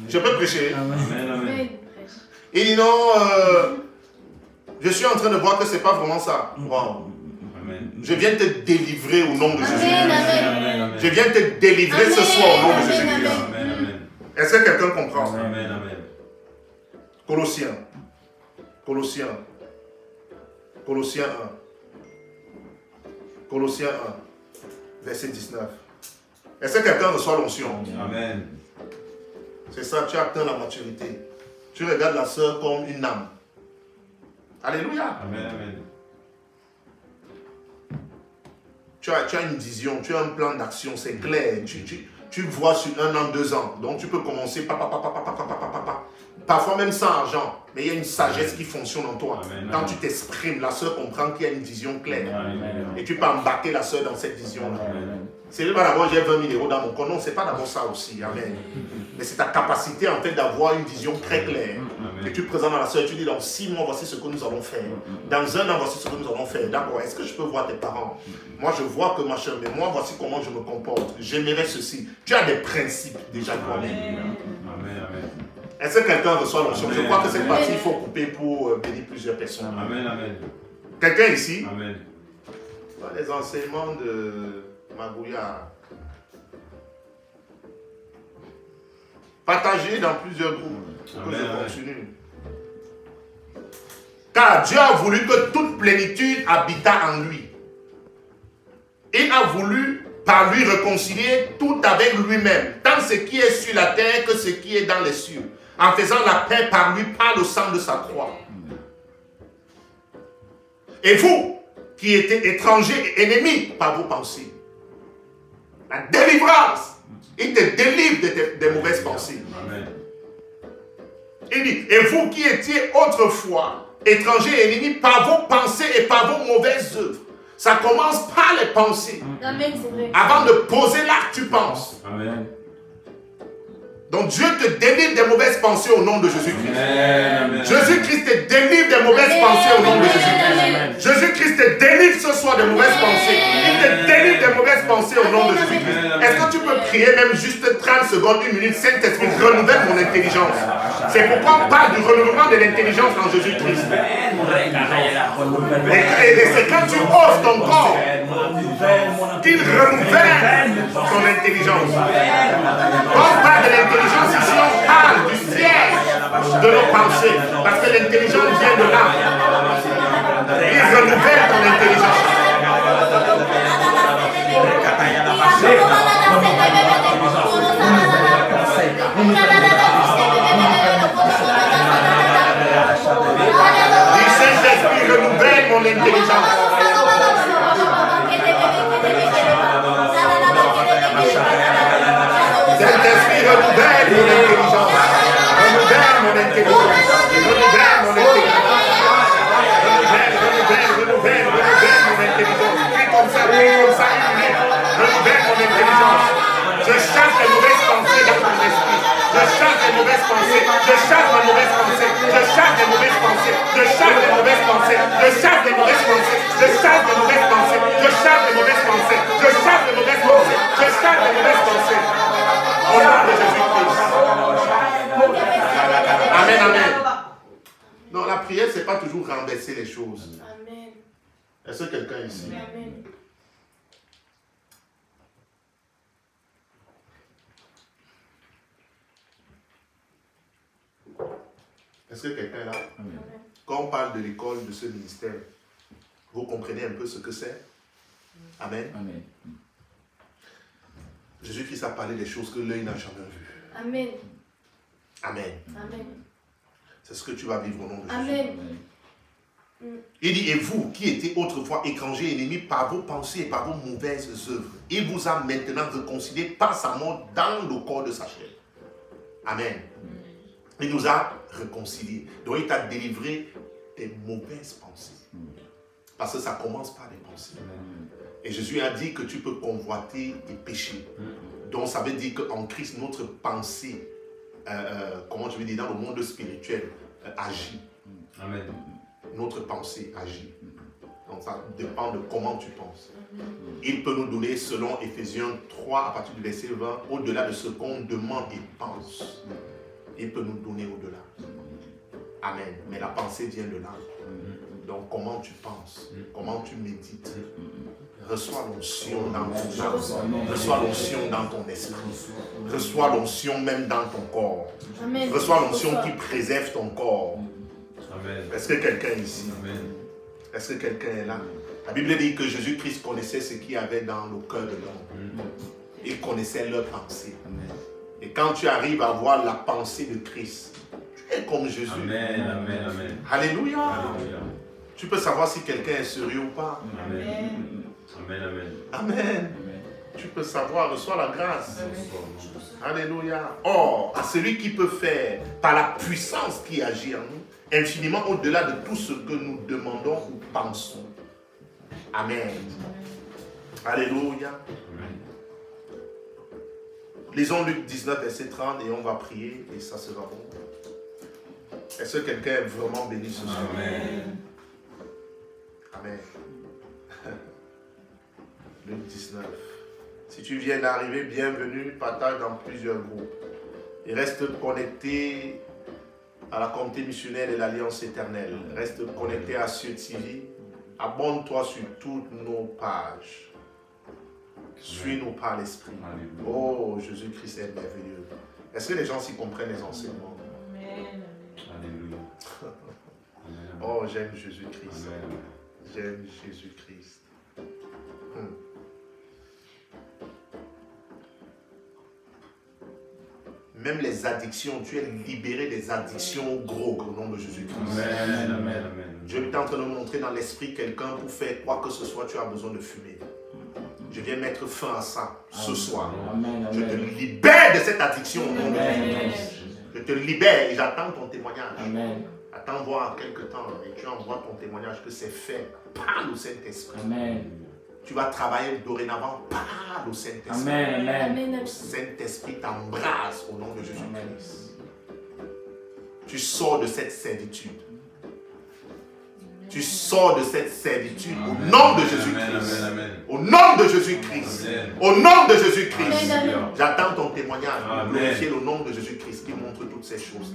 Je peux prêcher. Amen. Amen. Il dit non, je suis en train de voir que c'est pas vraiment ça. Wow. Amen. Je viens te délivrer au nom de Jésus. Amen. Amen. Je viens te délivrer ce soir au nom de Amen. Jésus. Amen. Amen. Est-ce que quelqu'un comprend? Amen. Amen. Colossiens 1, verset 19. Est-ce que quelqu'un reçoit l'onction? Amen. C'est ça, tu as atteint la maturité. Tu regardes la sœur comme une âme. Alléluia. Amen. Amen. Tu as une vision, tu as un plan d'action, c'est clair. Tu vois sur 1 an, 2 ans. Donc tu peux commencer parfois même sans argent. Mais il y a une sagesse qui fonctionne en toi. Amen. Quand tu t'exprimes, la sœur comprend qu'il y a une vision claire. Amen. Et tu peux embarquer la sœur dans cette vision-là. Amen. C'est pas d'abord j'ai 20 000 € dans mon compte. Non, c'est pas d'abord ça aussi. Amen. Mais c'est ta capacité en fait d'avoir une vision très claire. Amen. Et tu présentes à la sœur, tu dis dans 6 mois, voici ce que nous allons faire. Dans 1 an, voici ce que nous allons faire. D'accord, est-ce que je peux voir tes parents? Moi, je vois que machin, mais moi, voici comment je me comporte. J'aimerais ceci. Tu as des principes déjà toi-même. Amen. Amen. Est-ce que quelqu'un reçoit l'onction? Je Amen. crois que cette partie, il faut couper pour bénir plusieurs personnes. Amen. Amen. Quelqu'un ici? Amen. Les enseignements de Magouya. Partagez dans plusieurs groupes pour que Amen, je amen. continue. Car Dieu a voulu que toute plénitude habitât en lui. Il a voulu par lui réconcilier tout avec lui-même, tant ce qui est sur la terre que ce qui est dans les cieux, en faisant la paix par lui, par le sang de sa croix. Et vous, qui étiez étrangers et ennemis par vos pensées, la délivrance, il te délivre des mauvaises pensées. Amen. Il dit, et vous qui étiez autrefois étrangers et ennemis par vos pensées et par vos mauvaises œuvres. Ça commence par les pensées. Amen, c'est vrai. Avant de poser l'acte, tu penses. Amen. Donc Dieu te délivre des mauvaises pensées au nom de Jésus-Christ. Jésus-Christ te délivre des mauvaises pensées au nom de Jésus-Christ. Jésus-Christ te délivre ce soir des mauvaises pensées. Il te délivre des mauvaises pensées au nom de Jésus-Christ. Est-ce que tu peux prier même juste 30 secondes, 1 minute, Saint-Esprit, renouvelle mon intelligence. C'est pourquoi on parle du renouvellement de l'intelligence en Jésus-Christ. Et c'est quand tu offres ton corps qu'il renouvelle ton intelligence. Quand on parle de l'intelligence ici, on parle du siège de nos pensées. Parce que l'intelligence vient de là. Il renouvelle ton intelligence. Le Saint-Esprit renouvelle mon intelligence. Saint-Esprit renouvelle mon intelligence. Renouvelle mon intelligence. Renouvelle mon intelligence. Renouvelle mon intelligence. Prie comme ça, renouvelle mon intelligence. Je chasse les mauvaises pensées dans mon esprit. Je chasse les mauvaises pensées. Je chasse les mauvaises pensées. Je chasse les mauvaises pensées. Je chasse les mauvaises pensées. Je chasse les mauvaises pensées. Je chasse les mauvaises pensées. Je chasse les mauvaises pensées. Je chasse les mauvaises pensées. Je chasse les mauvaises pensées. Au nom de Jésus-Christ. Amen, amen. Non, la prière, ce n'est pas toujours renverser les choses. Amen. Est-ce que quelqu'un ici? Amen. Est-ce que quelqu'un est là? Quand on parle de l'école de ce ministère, vous comprenez un peu ce que c'est? Amen. Amen. Jésus-Christ a parlé des choses que l'œil n'a jamais vues. Amen. Amen. Amen. C'est ce que tu vas vivre au nom de Jésus. Amen. Il dit, et vous qui étiez autrefois étrangers et ennemis par vos pensées et par vos mauvaises œuvres, il vous a maintenant réconciliés par sa mort dans le corps de sa chair. Amen. Il nous a réconciliés. Donc il t'a délivré des mauvaises pensées. Parce que ça commence par des pensées. Et Jésus a dit que tu peux convoiter et pécher. Donc ça veut dire qu'en Christ, notre pensée, comment je vais dire, dans le monde spirituel, agit. Amen. Notre pensée agit. Donc ça dépend de comment tu penses. Il peut nous donner, selon Ephésiens 3, à partir du verset 20, au-delà de ce qu'on demande et pense. Il peut nous donner au-delà. Amen. Mais la pensée vient de là. Donc comment tu penses, comment tu médites. Reçois l'onction dans ton âme. Reçois l'onction dans ton esprit. Reçois l'onction même dans ton corps. Amen. Reçois l'onction qui préserve ton corps. Amen. Est-ce que quelqu'un est ici? Amen. Est-ce que quelqu'un est là? La Bible dit que Jésus-Christ connaissait ce qu'il y avait dans le cœur de l'homme. Il connaissait leurs pensées. Et quand tu arrives à voir la pensée de Christ, tu es comme Jésus. Amen. Amen. Amen. Alléluia. Alléluia. Tu peux savoir si quelqu'un est sérieux ou pas. Amen. Amen. Amen. Amen. Tu peux savoir, reçois la grâce. Alléluia. Or, à celui qui peut faire, par la puissance qui agit en nous, infiniment au-delà de tout ce que nous demandons ou pensons. Amen. Alléluia. Lisons Luc 19, verset 30 et on va prier et ça sera bon. Est-ce que quelqu'un est vraiment béni ce soir? Amen. Amen. Luc 19. Si tu viens d'arriver, bienvenue, partage dans plusieurs groupes. Et reste connecté à la communauté missionnaire et l'Alliance éternelle. Reste connecté à Cieux TV. Abonne-toi sur toutes nos pages. Suis-nous par l'Esprit. Oh, Jésus-Christ est merveilleux. Est-ce que les gens s'y comprennent les enseignements? Alléluia. Oh, j'aime Jésus-Christ. J'aime Jésus-Christ. Même les addictions, tu es libéré des addictions gros au nom de Jésus-Christ. Amen. Amen. Amen. Dieu est en train de nous montrer dans l'esprit quelqu'un pour faire quoi que ce soit, tu as besoin de fumer. Je viens mettre fin à ça ce soir. Amen. Je te libère de cette addiction au nom de Jésus-Christ. Je te libère et j'attends ton témoignage. Amen. Attends voir quelque temps et tu envoies ton témoignage que c'est fait par le Saint-Esprit. Amen. Tu vas travailler dorénavant par le Saint-Esprit. Amen. Amen. Amen. Le Saint-Esprit t'embrasse au nom de Jésus-Christ. Jésus-Christ. Tu sors de cette servitude. Tu sors de cette servitude au nom de Jésus-Christ. Au nom de Jésus-Christ. Au nom de Jésus-Christ. J'attends ton témoignage pour glorifier le nom de Jésus-Christ qui montre toutes ces choses.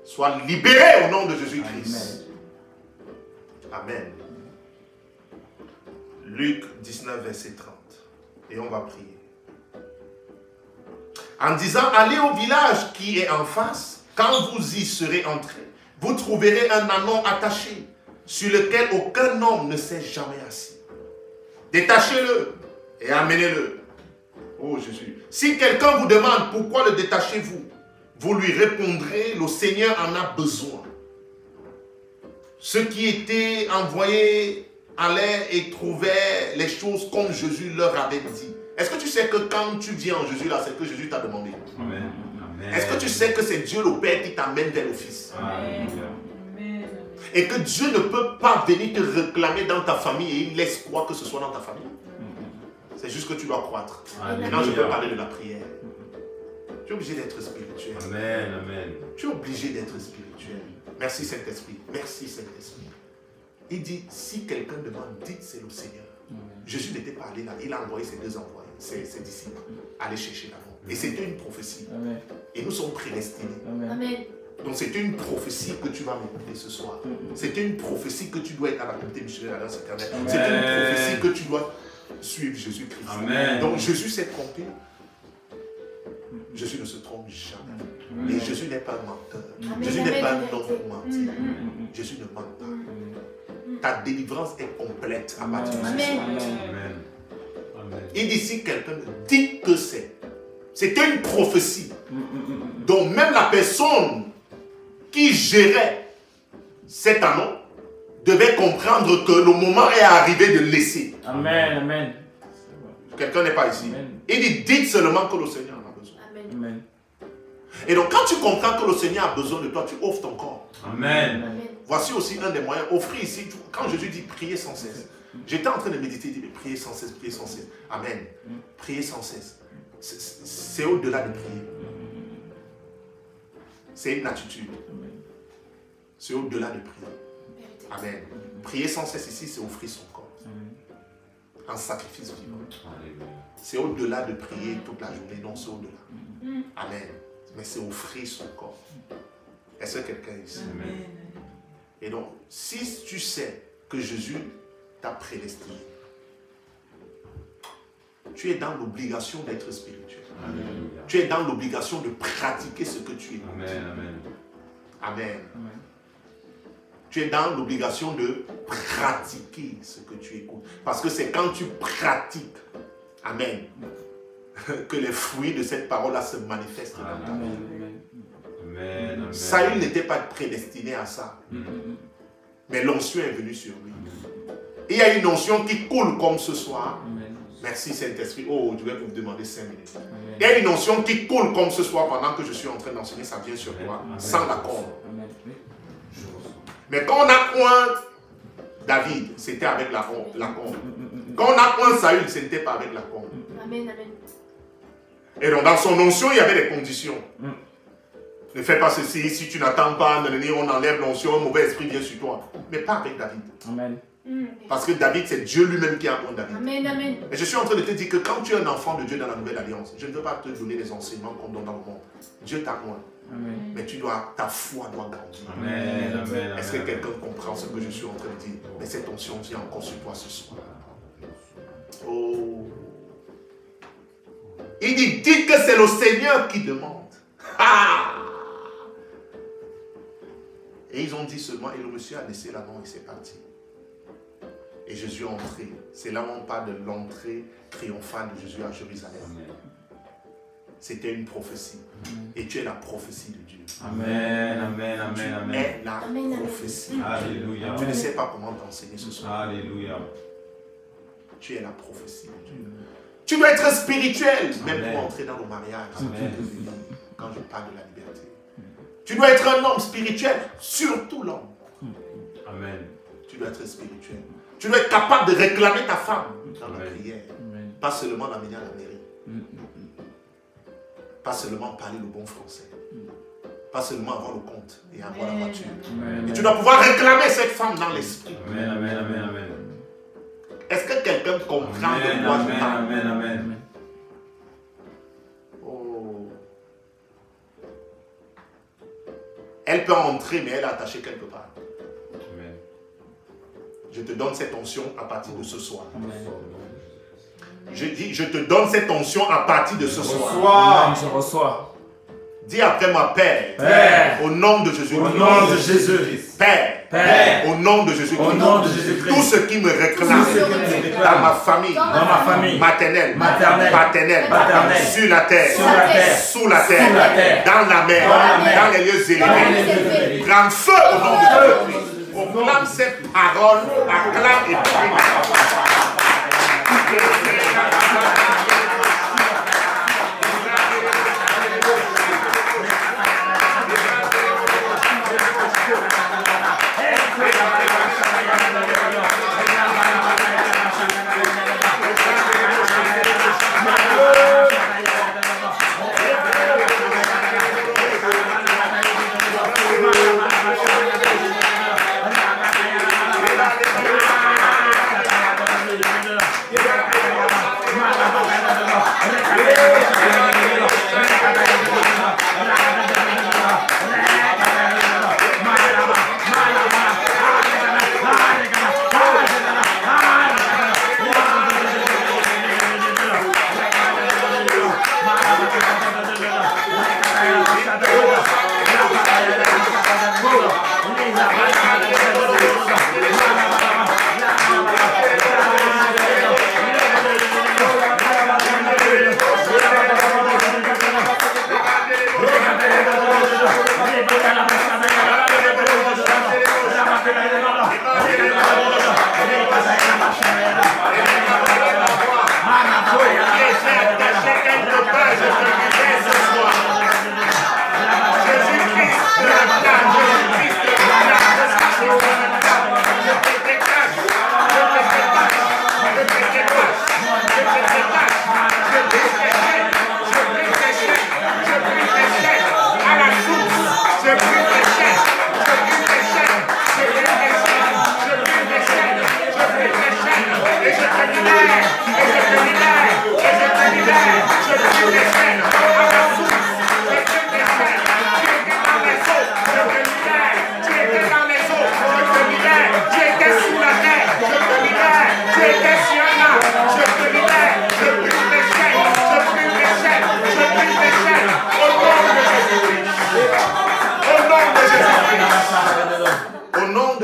Sois libéré au nom de Jésus-Christ. Amen. Luc 19, verset 30. Et on va prier. En disant, allez au village qui est en face, quand vous y serez entrés, vous trouverez un ânon attaché, sur lequel aucun homme ne s'est jamais assis. Détachez-le et amenez-le. Oh Jésus. Si quelqu'un vous demande pourquoi le détachez-vous, vous lui répondrez, le Seigneur en a besoin. Ceux qui étaient envoyés allaient et trouvaient les choses comme Jésus leur avait dit. Est-ce que tu sais que quand tu viens en Jésus là, c'est que Jésus t'a demandé? Amen. Est-ce que tu sais que c'est Dieu le Père qui t'amène vers le Fils? Et que Dieu ne peut pas venir te réclamer dans ta famille et il laisse quoi que ce soit dans ta famille? C'est juste que tu dois croître. Maintenant, je peux parler de la prière. Tu es obligé d'être spirituel. Amen, amen. Tu es obligé d'être spirituel. Merci Saint-Esprit. Merci Saint-Esprit. Il dit, si quelqu'un demande, dites c'est le Seigneur. Jésus n'était pas allé là. Il a envoyé ses deux envoyés, ses disciples, aller chercher l'amour. Et c'était une prophétie. Amen. Et nous sommes prédestinés. Amen. Donc c'était une prophétie que tu vas m'écouter ce soir. C'était une prophétie que tu dois être à la communauté missionnaire à l'Alliance éternelle. C'était une prophétie que tu dois suivre Jésus-Christ. Amen. Donc Jésus s'est trompé. Jésus ne se trompe jamais. Et Jésus n'est pas un menteur. Amen. Jésus n'est pas un Amen. homme pour mentir. Jésus ne ment pas. Ta délivrance est complète à partir de ce Amen. soir. Amen. Amen. Il dit si quelqu'un dit que c'était une prophétie. Donc même la personne qui gérait cet anneau devait comprendre que le moment est arrivé de laisser. Amen. Amen. Quelqu'un n'est pas ici. Amen. Il dit dites seulement que le Seigneur en a besoin. Amen. Amen. Et donc quand tu comprends que le Seigneur a besoin de toi, tu offres ton corps. Amen. Amen. Voici aussi un des moyens. Offrir ici, quand Jésus dit prier sans cesse. J'étais en train de méditer, il dit prier sans cesse, prier sans cesse. Amen. Prier sans cesse. C'est au-delà de prier. C'est une attitude. C'est au-delà de prier. Amen. Prier sans cesse ici, c'est offrir son corps. En sacrifice vivant. C'est au-delà de prier toute la journée. Non, c'est au-delà. Amen. Mais c'est offrir son corps. Est-ce que quelqu'un est ici? Amen. Et donc, si tu sais que Jésus t'a prédestiné, tu es dans l'obligation d'être spirituel. Alléluia. Tu es dans l'obligation de pratiquer ce que tu écoutes. Amen, amen. Amen. Tu es dans l'obligation de pratiquer ce que tu écoutes. Parce que c'est quand tu pratiques, amen, que les fruits de cette parole-là se manifestent dans ta vie. Amen, amen. Saül n'était pas prédestiné à ça. Mais l'onction est venue sur lui. Et il y a une onction qui coule comme ce soir. Merci Saint-Esprit. Oh, je vais vous demander 5 minutes. Il y a une onction qui coule comme ce soir pendant que je suis en train d'enseigner, ça vient sur toi, sans la corde. Mais quand on a point David, c'était avec la corde. Quand on a point Saül, ce n'était pas avec la corde. Amen. Amen. Et donc dans son onction, il y avait des conditions. Ne fais pas ceci, si tu n'attends pas, on enlève l'onction, un mauvais esprit vient sur toi. Mais pas avec David. Amen. Parce que David, c'est Dieu lui-même qui a point David. Amen. Amen. Et je suis en train de te dire que quand tu es un enfant de Dieu dans la nouvelle alliance, je ne veux pas te donner les enseignements qu'on donne dans le monde. Dieu t'a point. Amen. Mais ta foi doit grandir. Amen, amen. Est-ce que quelqu'un comprend ce que je suis en train de dire? Mais cette onction vient encore sur toi ce soir. Oh. Il dit, dites que c'est le Seigneur qui demande. Ah! Et ils ont dit seulement, et le monsieur a laissé l'anneau et c'est parti. Et Jésus est entré. C'est là où on parle de l'entrée triomphale de Jésus à Jérusalem. C'était une prophétie. Et tu es la prophétie de Dieu. Amen, amen, amen, Tu amen. es la Amen, amen. prophétie. Alléluia. Tu ne sais pas comment t'enseigner ce soir. Alléluia. Tu es la prophétie de Dieu. Tu dois être spirituel, même Amen. pour entrer dans le mariage. Amen. Quand je parle de la liberté. Tu dois être un homme spirituel, surtout l'homme. Amen. Tu dois être spirituel. Tu dois être capable de réclamer ta femme dans la Amen. prière. Amen. Pas seulement l'amener à la mairie. Pas seulement parler le bon français. Pas seulement avoir le compte et avoir la voiture. Mais tu dois pouvoir réclamer cette femme dans l'esprit. Amen, amen, amen, amen. Est-ce que quelqu'un comprend de quoi je parle? Amen, amen. Oh. Elle peut entrer, mais elle est attachée quelque part. Amen. Je te donne cette onction à partir de ce soir. Je dis, je te donne cette onction à partir de ce soir. Je reçois. Dis après moi, Père, Père, au nom de Jésus-Christ. au nom de Jésus-Christ. Père, Père, au nom de Jésus-Christ. au nom de Jésus-Christ. Tout ce qui me réclame dans ma famille, maternelle, paternelle, sur la terre, sous la terre, dans la mer, dans les lieux élevés. Prends feu au nom de Jésus-Christ. Proclame cette parole, acclame et prie.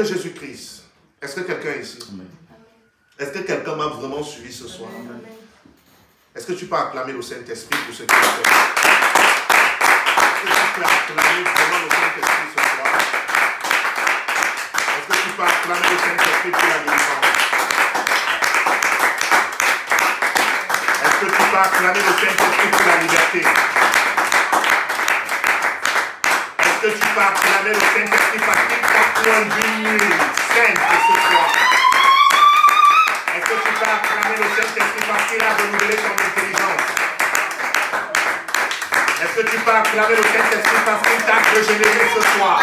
Jésus-Christ. Est-ce que quelqu'un est ici? Est-ce que quelqu'un m'a vraiment suivi ce soir? Est-ce que tu peux acclamer le Saint-Esprit pour ce qu'il a fait? Est-ce que tu peux acclamer vraiment le Saint-Esprit ce soir? Est-ce que tu peux acclamer le Saint-Esprit pour la délivrance? Est-ce que tu peux acclamer le Saint-Esprit pour la liberté? Est-ce que tu peux acclamer le Saint-Esprit parce qu'il t'a conduit sainte ce soir? Est-ce que tu peux acclamer le Saint-Esprit parce qu'il a renouvelé ton intelligence? Est-ce que tu peux acclamer le Saint-Esprit parce qu'il t'a régénéré ce soir?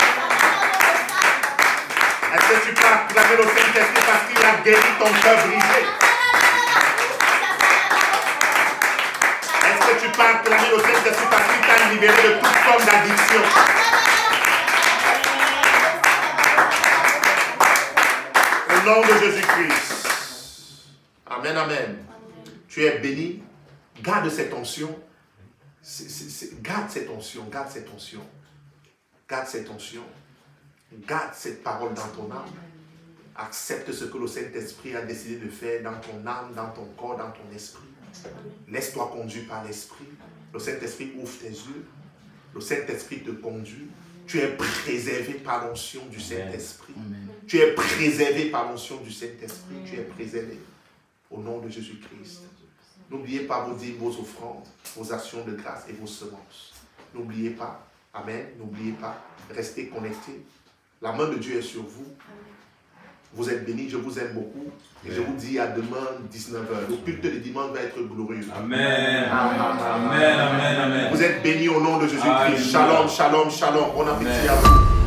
Est-ce que tu peux acclamer le Saint-Esprit parce qu'il a guéri ton cœur brisé? Est-ce que tu peux acclamer le Saint-Esprit parce qu'il t'a libéré de toute forme d'addiction? Au nom de Jésus-Christ. Amen, amen. Tu es béni. Garde cette onction. Garde cette onction. Garde cette onction. Garde cette onction. Garde cette parole dans ton âme. Accepte ce que le Saint-Esprit a décidé de faire dans ton âme, dans ton corps, dans ton esprit. Laisse-toi conduire par l'Esprit. Le Saint-Esprit ouvre tes yeux. Le Saint-Esprit te conduit. Tu es préservé par l'onction du Saint-Esprit. Tu es préservé par l'onction du Saint-Esprit. Tu es préservé. Au nom de Jésus-Christ. N'oubliez pas vos dîmes, vos offrandes, vos actions de grâce et vos semences. N'oubliez pas. Amen. N'oubliez pas. Restez connectés. La main de Dieu est sur vous. Vous êtes bénis, je vous aime beaucoup. Et je vous dis à demain, 19h. Le culte de dimanche va être glorieux. Amen. Amen. Amen. Amen. Vous êtes bénis au nom de Jésus-Christ. Shalom, shalom, shalom. Bon appétit à vous.